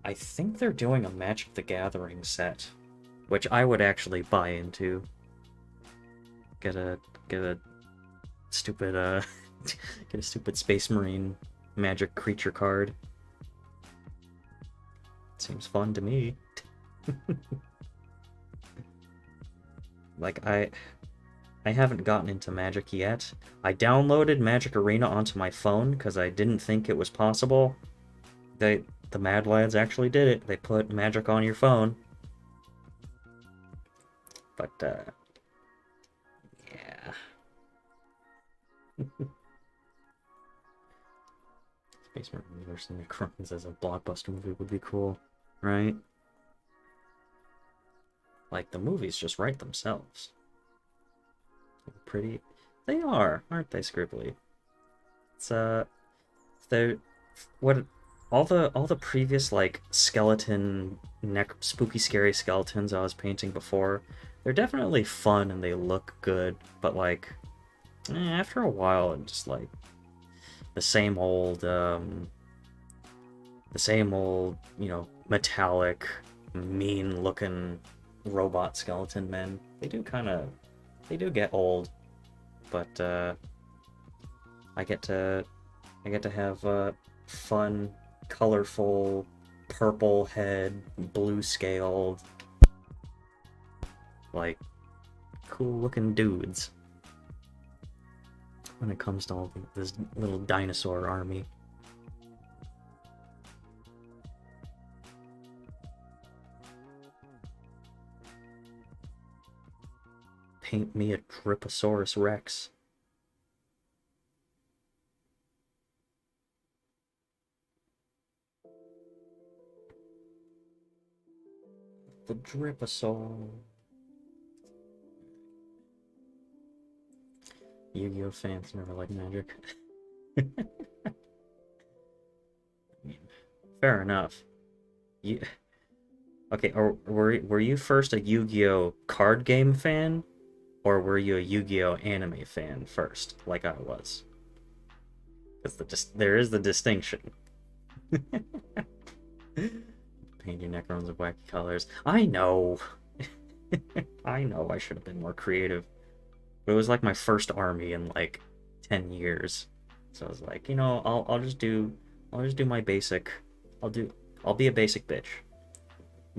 I think they're doing a Magic the Gathering set, which I would actually buy into. Get a stupid get a stupid Space Marine Magic creature card. Seems fun to me. Like I haven't gotten into Magic yet. I downloaded Magic Arena onto my phone because I didn't think it was possible. The Mad Lads actually did it. They put magic on your phone. But yeah. Space Marine versus Necrons as a blockbuster movie would be cool, right? Like, the movies just write themselves. Pretty. They are, aren't they, scribbly? It's they're what all the previous like skeleton spooky scary skeletons I was painting before, they're definitely fun and they look good, but like after a while it just like the same old you know, metallic, mean looking robot skeleton men. They do get old, but I get to have fun, colorful, purple head, blue scaled, like cool looking dudes when it comes to all this little dinosaur army. Paint me a Triposaurus Rex. The Driposaur. Yu-Gi-Oh fans never like magic. I mean, fair enough. You... Okay, or were you first a Yu-Gi-Oh card game fan? Or were you a Yu-Gi-Oh anime fan first, like I was? Because there is the distinction. Paint your Necrons of wacky colors. I know! I know I should have been more creative. But it was like my first army in like 10 years. So I was like, you know, I'll just do my basic. I'll be a basic bitch.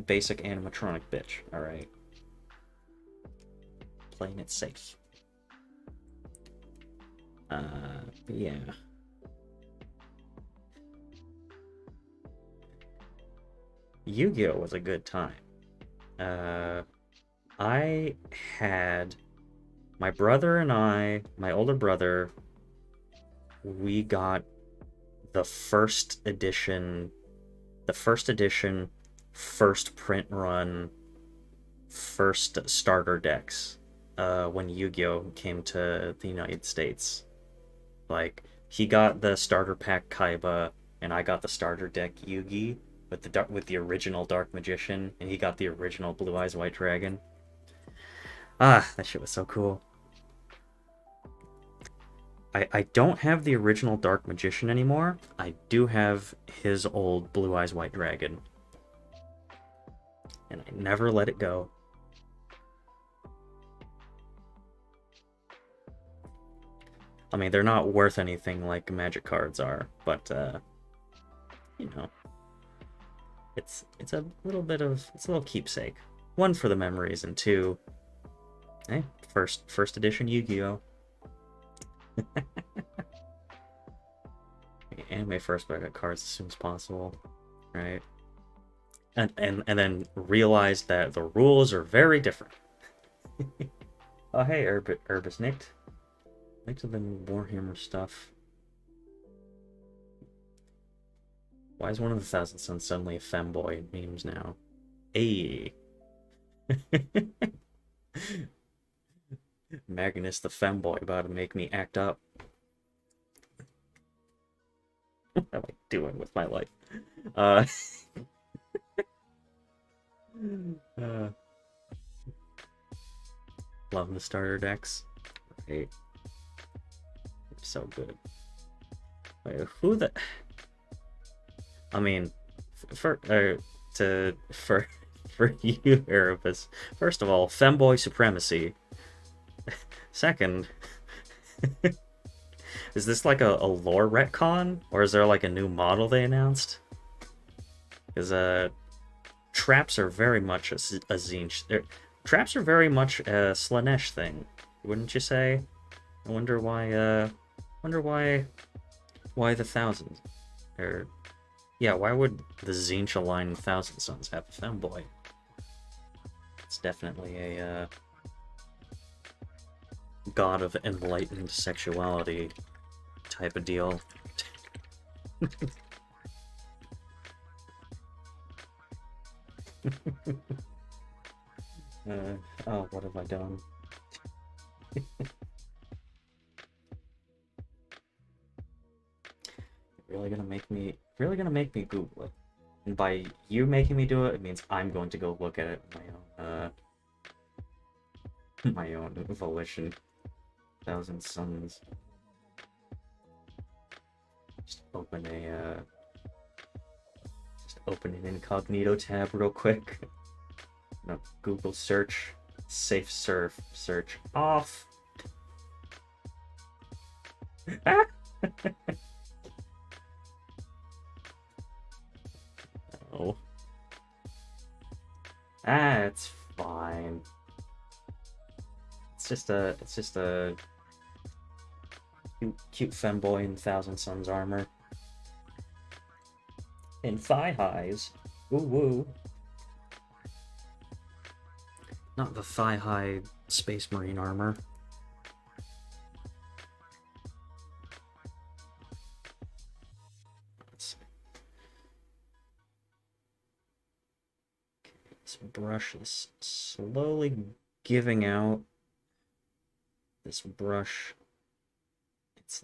Basic animatronic bitch, alright? Playing it safe. But yeah. Yu-Gi-Oh was a good time. I had my brother and my older brother, we got the first edition, first print run, first starter decks when Yu-Gi-Oh came to the United States. Like, he got the starter pack Kaiba, and I got the starter deck Yugi with the original Dark Magician, and he got the original Blue Eyes White Dragon. Ah, that shit was so cool. I don't have the original Dark Magician anymore. I do have his old Blue Eyes White Dragon. And I never let it go. I mean, they're not worth anything like Magic cards are, but, you know. It's a little keepsake. One, for the memories, and two, hey, first edition Yu-Gi-Oh! Anime first, but I got cards as soon as possible, right? And then realized that the rules are very different. Oh hey, Herbus Nicked. Thanks for the Warhammer stuff. Why is one of the Thousand Sons suddenly a femboy in memes now? Ayy. Magnus the femboy about to make me act up. What am I doing with my life? Love the starter decks. Right. So good. Wait, who the... I mean, for you, Erebus, first of all, femboy supremacy. Second, is this like a lore retcon, or is there like a new model they announced? Because traps are very much a Tzeentch. Traps are very much a Slaanesh thing, wouldn't you say? I wonder why. Why the Thousand, or Yeah, why would the Zincha line in Thousand Sons have a femboy? It's definitely a god of enlightened sexuality type of deal. Oh, what have I done? Really gonna make me Google it. And by you making me do it, it means I'm going to go look at it on my own volition. Thousand Sons. Just open an incognito tab real quick. No, Google search, safe surf search off. Oh. It's fine. It's just a cute femboy in Thousand Sons armor. In thigh highs. Woo woo. Not the thigh high Space Marine armor. This brush is slowly giving out. This brush, it's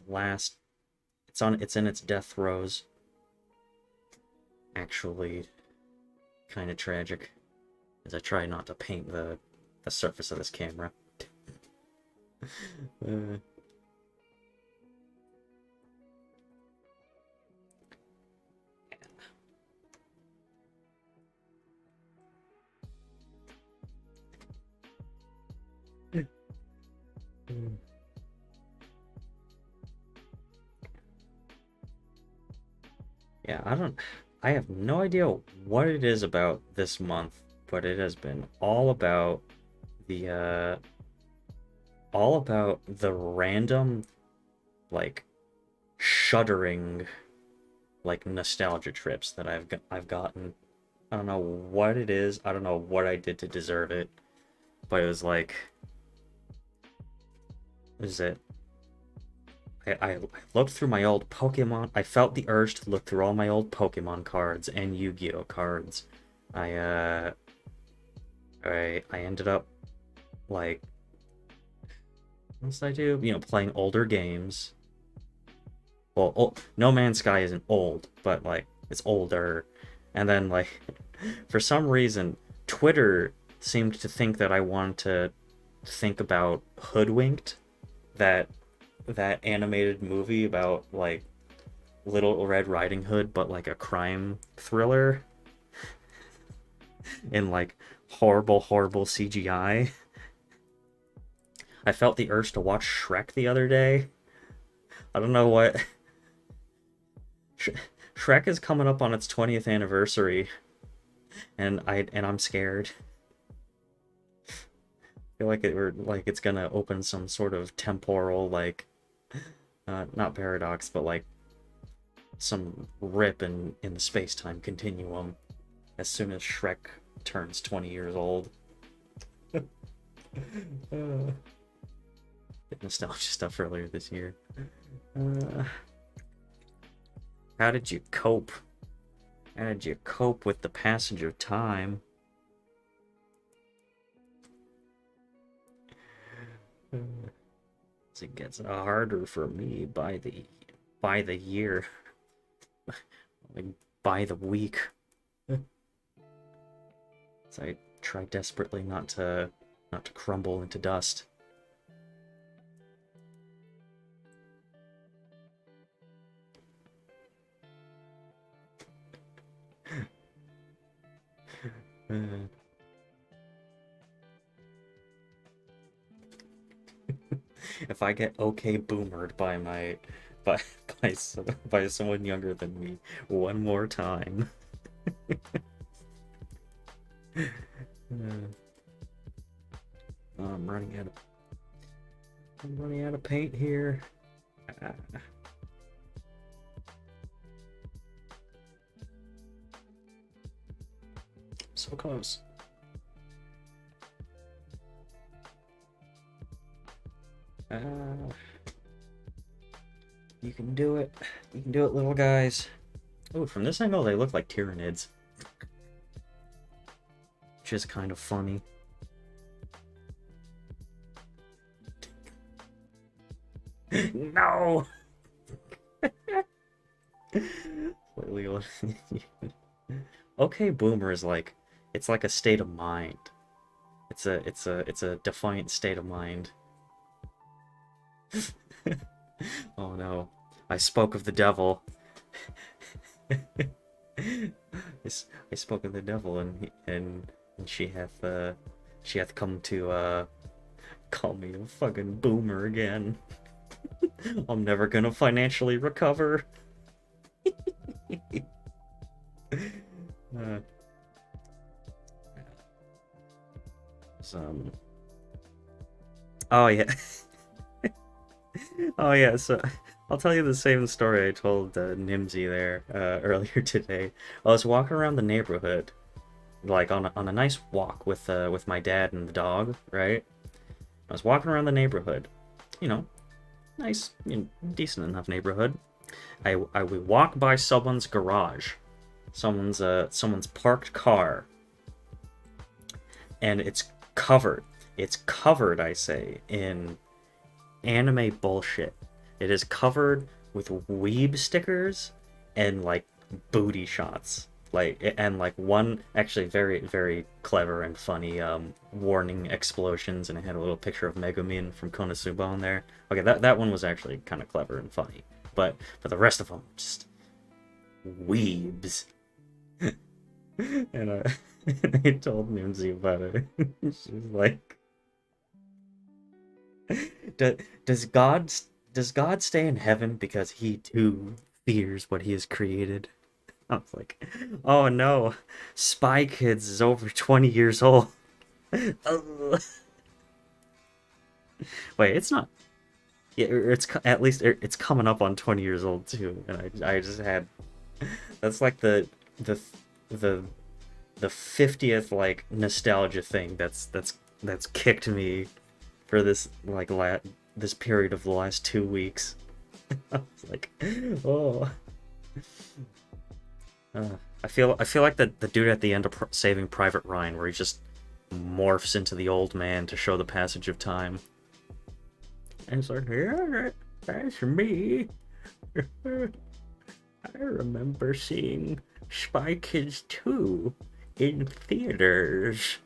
in its death throes. Actually, kind of tragic, as I try not to paint the surface of this camera. Yeah, I have no idea what it is about this month, but it has been all about the random, like, shuddering, like, nostalgia trips that I've gotten. I don't know what it is. I don't know what I did to deserve it, but it was like, is it? I looked through my old Pokemon. I felt the urge to look through all my old Pokemon cards and Yu-Gi-Oh cards. I ended up, like, what did I do? You know, playing older games. Well, No Man's Sky isn't old, but like it's older. And then like, for some reason, Twitter seemed to think that I wanted to think about Hoodwinked, that animated movie about like Little Red Riding Hood, but like a crime thriller in like horrible CGI. I felt the urge to watch Shrek the other day. I don't know what. Shrek is coming up on its 20th anniversary, and I'm scared. I feel like it's gonna open some sort of temporal, like, not paradox, but like some rip in the space-time continuum as soon as Shrek turns 20 years old. Nostalgia stuff earlier this year. How did you cope? How did you cope with the passage of time? It gets harder for me by the year, like by the week. So I try desperately not to crumble into dust. If I get okay boomered by someone younger than me one more time. I'm running out of paint here. So close. You can do it. You can do it, little guys. Oh, from this angle, they look like Tyranids. Which is kind of funny. No! Okay, boomer is like, it's like a state of mind. It's a defiant state of mind. Oh no, I spoke of the devil. I spoke of the devil, and she hath come to call me a fucking boomer again. I'm never gonna financially recover. Oh yeah. Oh yeah, so I'll tell you the same story I told Nimsy there earlier today. I was walking around the neighborhood, like on a nice walk with my dad and the dog, right? I was walking around the neighborhood, you know, nice, decent enough neighborhood. We walk by someone's garage, someone's parked car, and it's covered. It's covered, I say, in anime bullshit. It is covered with weeb stickers and like booty shots, like one actually very very clever and funny warning explosions, and it had a little picture of Megumin from Konosuba on there. Okay, that one was actually kind of clever and funny, but the rest of them just weebs. And I told Nimsy about it. She was like, does God stay in heaven because he too fears what he has created? I was like, oh no, Spy Kids is over 20 years old. Ugh. Wait, it's not. Yeah, it's at least it's coming up on 20 years old too, and I just had. That's like the the 50th like nostalgia thing that's kicked me for this like this period of the last 2 weeks. I was like, oh. I feel like the dude at the end of Saving Private Ryan, where he just morphs into the old man to show the passage of time. And it's like, yeah, that's me. I remember seeing Spy Kids 2 in theaters.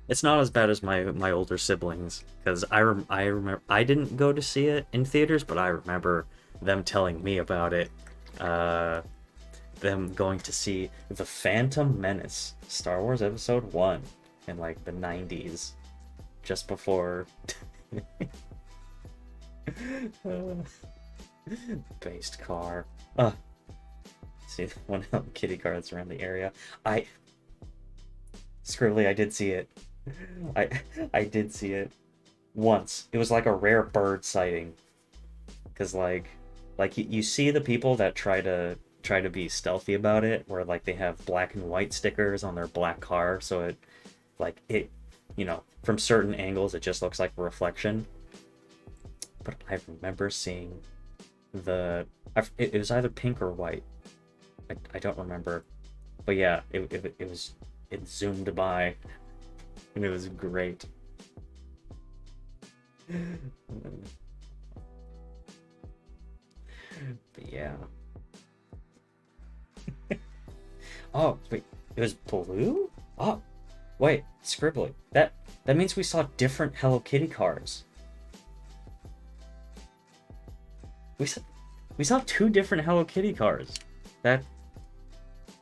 It's not as bad as my older siblings, because I remember I didn't go to see it in theaters, but I remember them telling me about it. Them going to see The Phantom Menace, Star Wars Episode 1, in like the 90s, just before. Based car. See one of the kitty cards around the area. Scribbly, I did see it. I did see it once. It was like a rare bird sighting, because like you see the people that try to be stealthy about it, where like they have black and white stickers on their black car, so it like it, from certain angles it just looks like a reflection. But I remember seeing it was either pink or white. I don't remember, but yeah, it zoomed by, and it was great. But yeah. Oh wait, it was blue? Oh wait, Scribbly. That means we saw different Hello Kitty cars. We saw 2 different Hello Kitty cars. That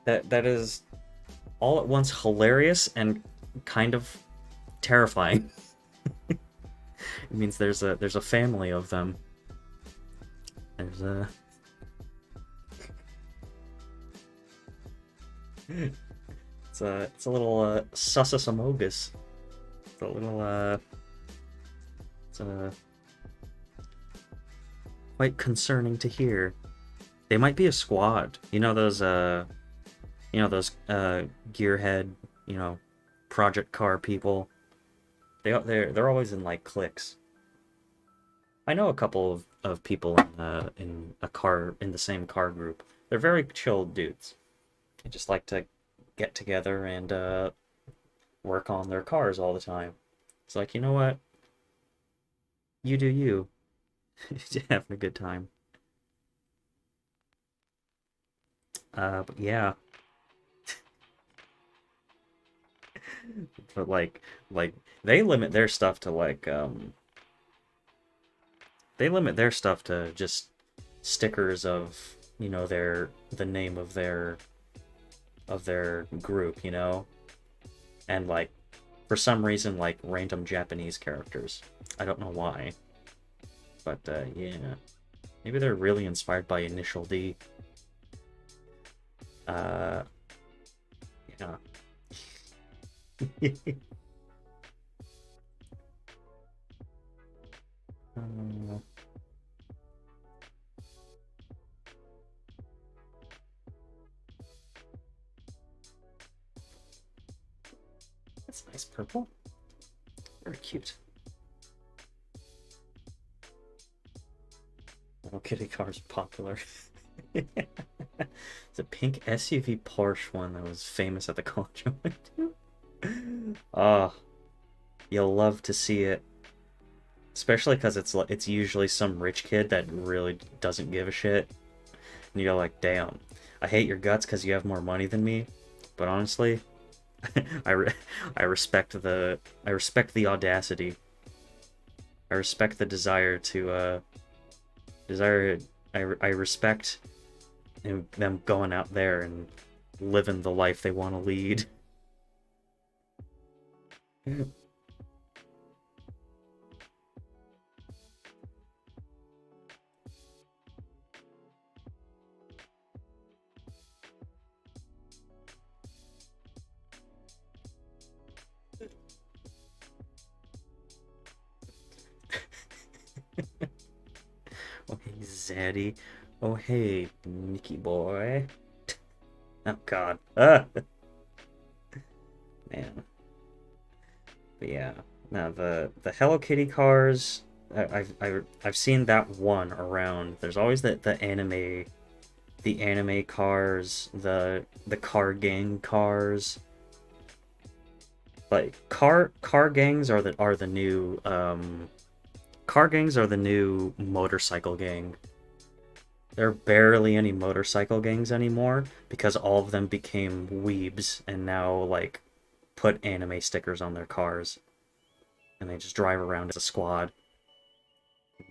is all at once hilarious and kind of terrifying. It means there's a family of them. There's a it's a little Sussus Amogus. It's a little quite concerning to hear. They might be a squad. You know those gearhead, project car people. They're always in like cliques. I know a couple of people in a car in the same car group. They're very chill dudes. They just like to get together and work on their cars all the time. It's like, you know what? You do you. Having a good time. But yeah. But like they limit their stuff to they limit their stuff to just stickers of, the name of their group, and like for some reason like random Japanese characters. I don't know why. But yeah. Maybe they're really inspired by Initial D. Uh yeah. Uh, that's nice purple. Very cute. Little kitty cars popular. It's a pink SUV Porsche one that was famous at the college I went to. Ah, you'll love to see it. Especially because it's usually some rich kid that really doesn't give a shit. And you're like, damn, I hate your guts because you have more money than me. But honestly, I, re I respect the audacity. I respect the desire to I respect them going out there and living the life they want to lead. Oh hey Zaddy. Oh hey Nicky boy. Oh god. Man. But yeah. Now the Hello Kitty cars, I've seen that one around. There's always the anime cars, the car gang cars. Like car gangs are the new car gangs are the new motorcycle gang. There are barely any motorcycle gangs anymore because all of them became weebs and now like put anime stickers on their cars and they just drive around as a squad.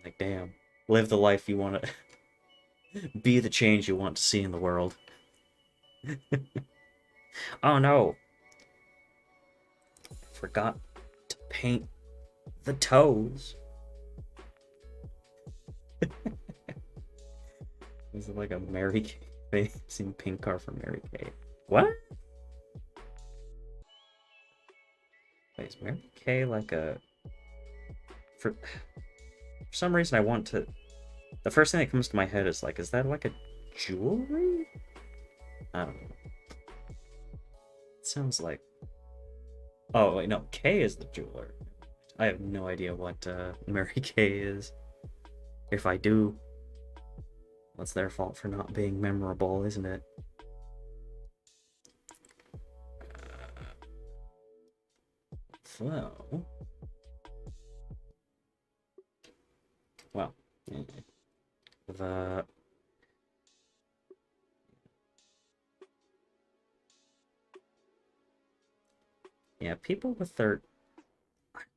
Like, damn, live the life you want to be, the change you want to see in the world. Oh no, forgot to paint the toes. Is it like a Mary Kay? I've seen pink car for Mary Kay. What? Wait, is Mary Kay like a... For some reason I want to... The first thing that comes to my head is like, is that like a jewelry? I don't know. It sounds like... Oh, wait, no. Kay is the jeweler. I have no idea what Mary Kay is. If I do... What's their fault for not being memorable, isn't it? So... Well, the... Yeah, people with their...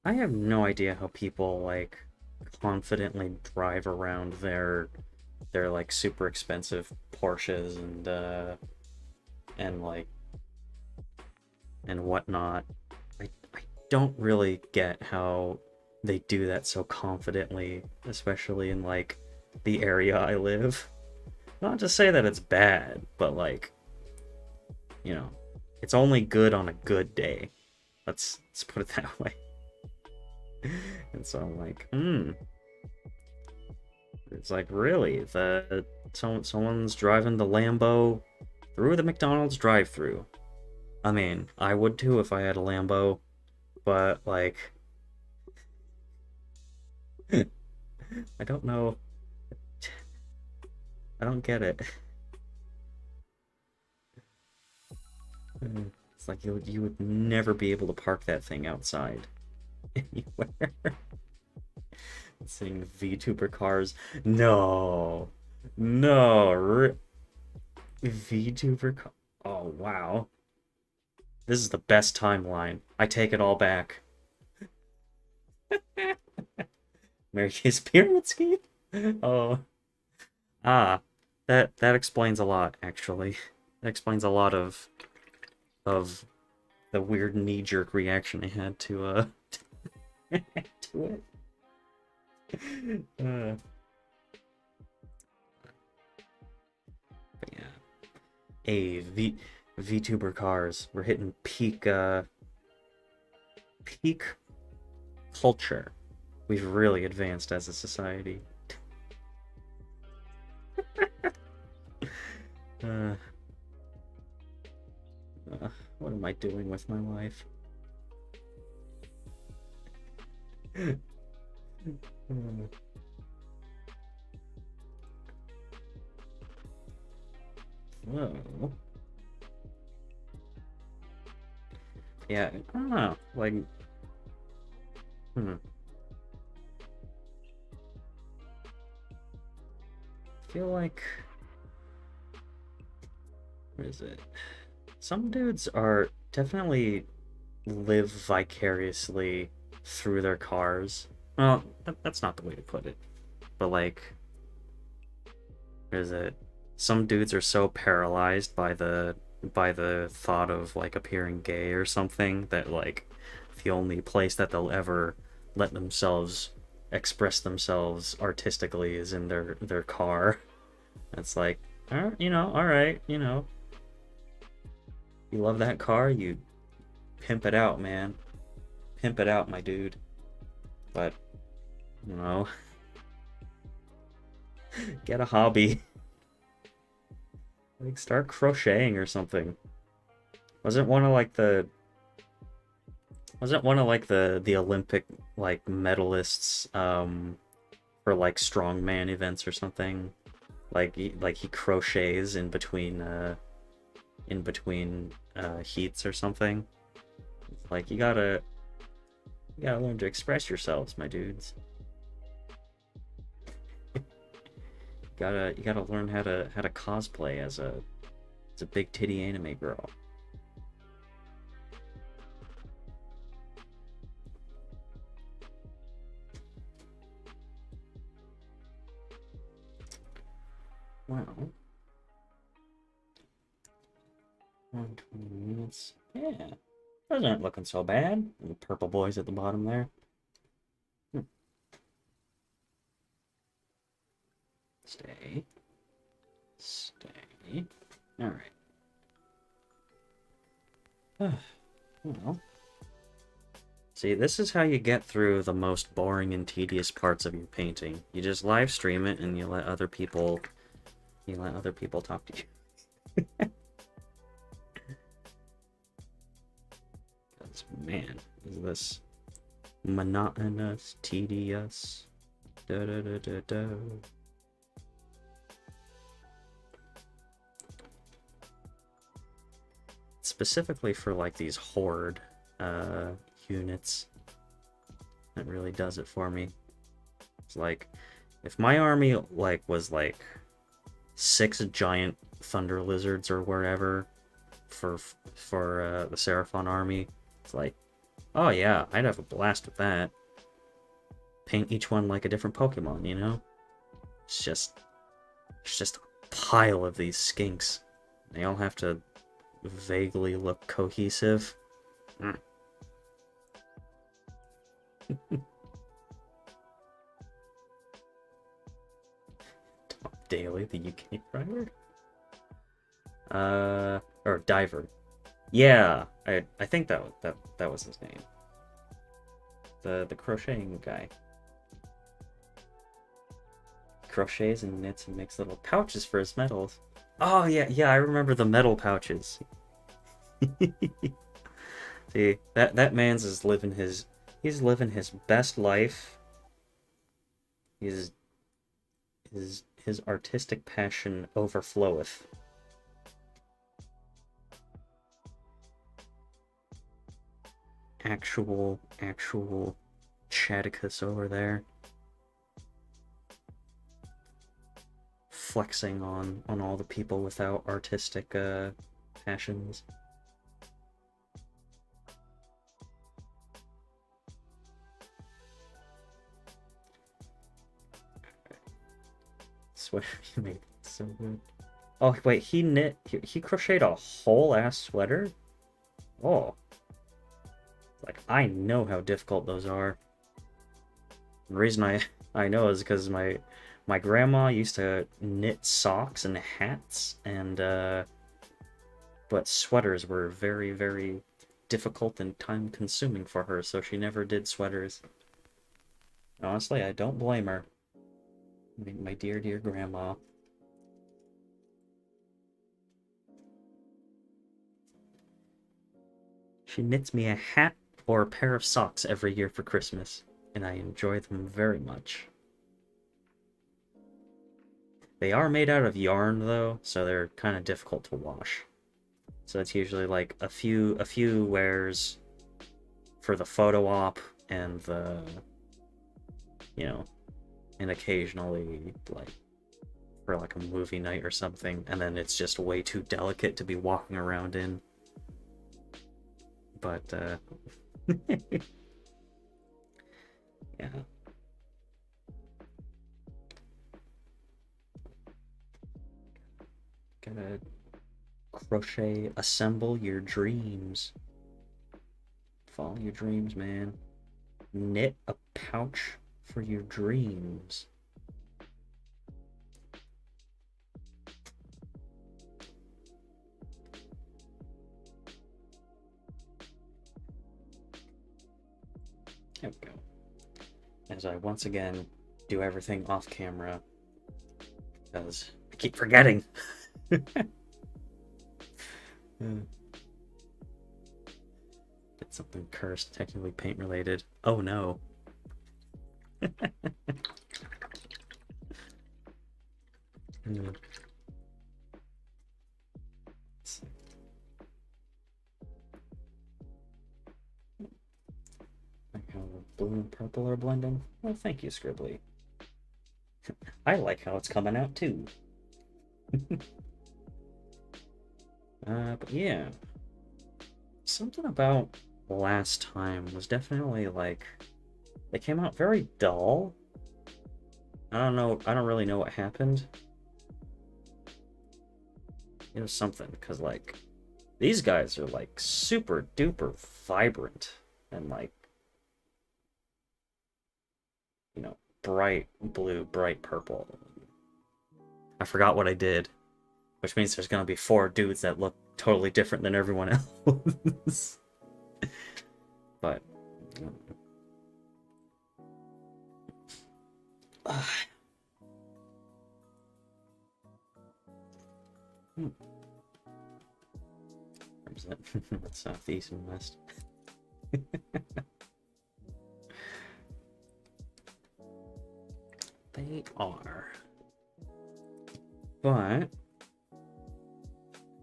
I have no idea how people, like, confidently drive around their like super expensive Porsches and like and whatnot. I don't really get how they do that so confidently, especially in like the area I live. Not to say that it's bad, but like, it's only good on a good day. Let's put it that way. And so I'm like, It's like, really, someone's driving the Lambo through the McDonald's drive-through. I mean, I would too if I had a Lambo, but like, I don't know. I don't get it. It's like you would never be able to park that thing outside anywhere. Seeing VTuber cars. No. No. VTuber car. Oh, wow. This is the best timeline. I take it all back. Mary Kay's pyramid scheme? Oh. Ah. That explains a lot, actually. That explains a lot of the weird knee-jerk reaction I had to to it. But yeah. VTuber cars. We're hitting peak culture. We've really advanced as a society. What am I doing with my life? Whoa. Yeah, I don't know. Like, I feel like, what is it? Some dudes are definitely live vicariously through their cars. Well, that's not the way to put it. But like, what is it? Some dudes are so paralyzed by the thought of like appearing gay or something that like the only place that they'll ever let themselves express themselves artistically is in their car. It's like, all right, you love that car, you pimp it out, man. Pimp it out, my dude. But, get a hobby. Like, start crocheting or something. Wasn't one of like the Olympic like medalists for like strongman events or something? Like he crochets in between heats or something. It's like you gotta learn to express yourselves, my dudes. You gotta learn how to cosplay as a big titty anime girl. Wow. 120 minutes. Yeah. Those aren't looking so bad. The purple boys at the bottom there. Stay. Stay. Alright. Well. See, this is how you get through the most boring and tedious parts of your painting. You just live stream it and you let other people talk to you. Because, man, is this monotonous, tedious. Da da da da da. Specifically for like these horde units, that really does it for me. It's like if my army like was like 6 giant thunder lizards or wherever for the Seraphon army, it's like, oh yeah, I'd have a blast with that. Paint each one like a different Pokemon, you know? It's just a pile of these skinks. They all have to vaguely look cohesive. Tom Daly, the UK driver? Or diver. Yeah, I think that was his name. The crocheting guy. crochets and knits and makes little pouches for his medals. Oh yeah, I remember the metal pouches. See, that man's is living he's living his best life. His artistic passion overfloweth. Actual Chaticus over there. Flexing on all the people without artistic passions. Sweater you made so good. Oh wait, he crocheted a whole ass sweater? Oh. Like, I know how difficult those are. The reason I know is because my grandma used to knit socks and hats, and but sweaters were very, very difficult and time consuming for her, so she never did sweaters. Honestly, I don't blame her. My dear, dear grandma. She knits me a hat or a pair of socks every year for Christmas, and I enjoy them very much. They are made out of yarn though, so they're kind of difficult to wash. So it's usually like a few wears for the photo op and the, you know, and occasionally like for like a movie night or something, and then it's just way too delicate to be walking around in. But yeah. Gotta crochet, assemble your dreams. Follow your dreams, man. Knit a pouch for your dreams. There we go. As I once again do everything off camera, because I keep forgetting. Did something cursed, technically paint related. Oh no. Like how blue and purple are blending. Well, thank you, Scribbly. I like how it's coming out too. But yeah, something about last time was definitely like, they came out very dull. I don't know, I don't really know what happened. It was something, because like, these guys are like super duper vibrant and like, you know, bright blue, bright purple. I forgot what I did, which means there's gonna be 4 dudes that look totally different than everyone else. But where's that? Southeast and west. They are. But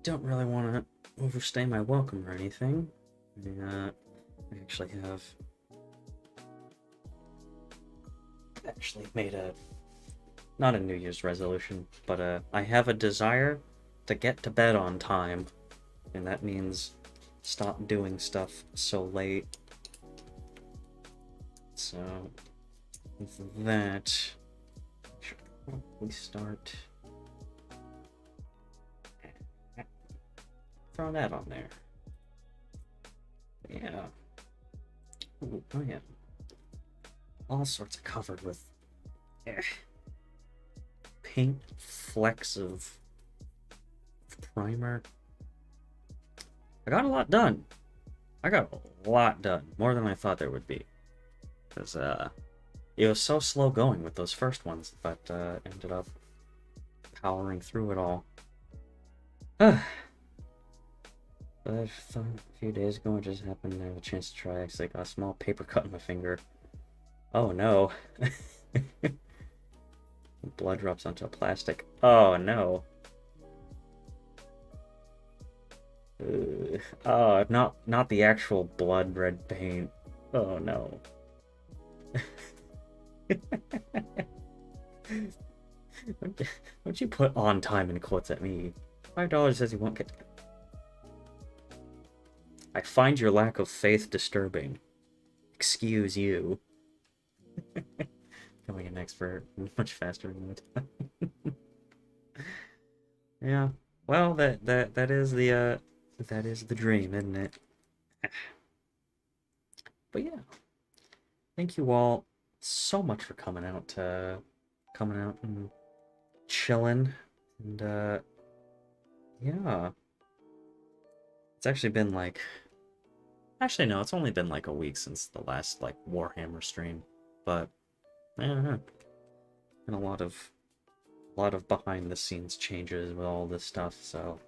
don't really want to overstay my welcome or anything. I actually have made not a New Year's resolution, but I have a desire to get to bed on time, and that means stop doing stuff so late. So with that, I should probably start throwing that on there. Yeah. Ooh, oh yeah. All sorts of covered with paint flecks of primer. I got a lot done. I got a lot done. More than I thought there would be. Because, It was so slow going with those first ones, but ended up powering through it all. But a few days ago, it just happened to have a chance to try. Actually, got a small paper cut in my finger. Oh no. Blood drops onto plastic. Oh no. Oh, not the actual blood red paint. Oh no. Don't you put on time in quotes at me? $5 says you won't get. I find your lack of faith disturbing. Excuse you. Becoming an expert much faster than the time. Yeah. Well, that is the dream, isn't it? But yeah. Thank you all so much for coming out and chilling, and yeah. It's actually been like, actually no, it's only been like a week since the last like Warhammer stream, but I don't know. And a lot of behind the scenes changes with all this stuff, so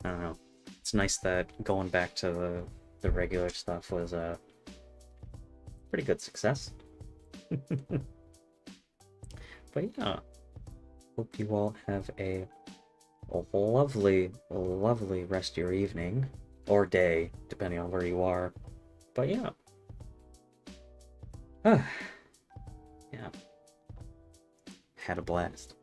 I don't know. It's nice that going back to the regular stuff was a pretty good success. But yeah, hope you all have a lovely rest of your evening or day, depending on where you are. But yeah. Yeah. Had a blast.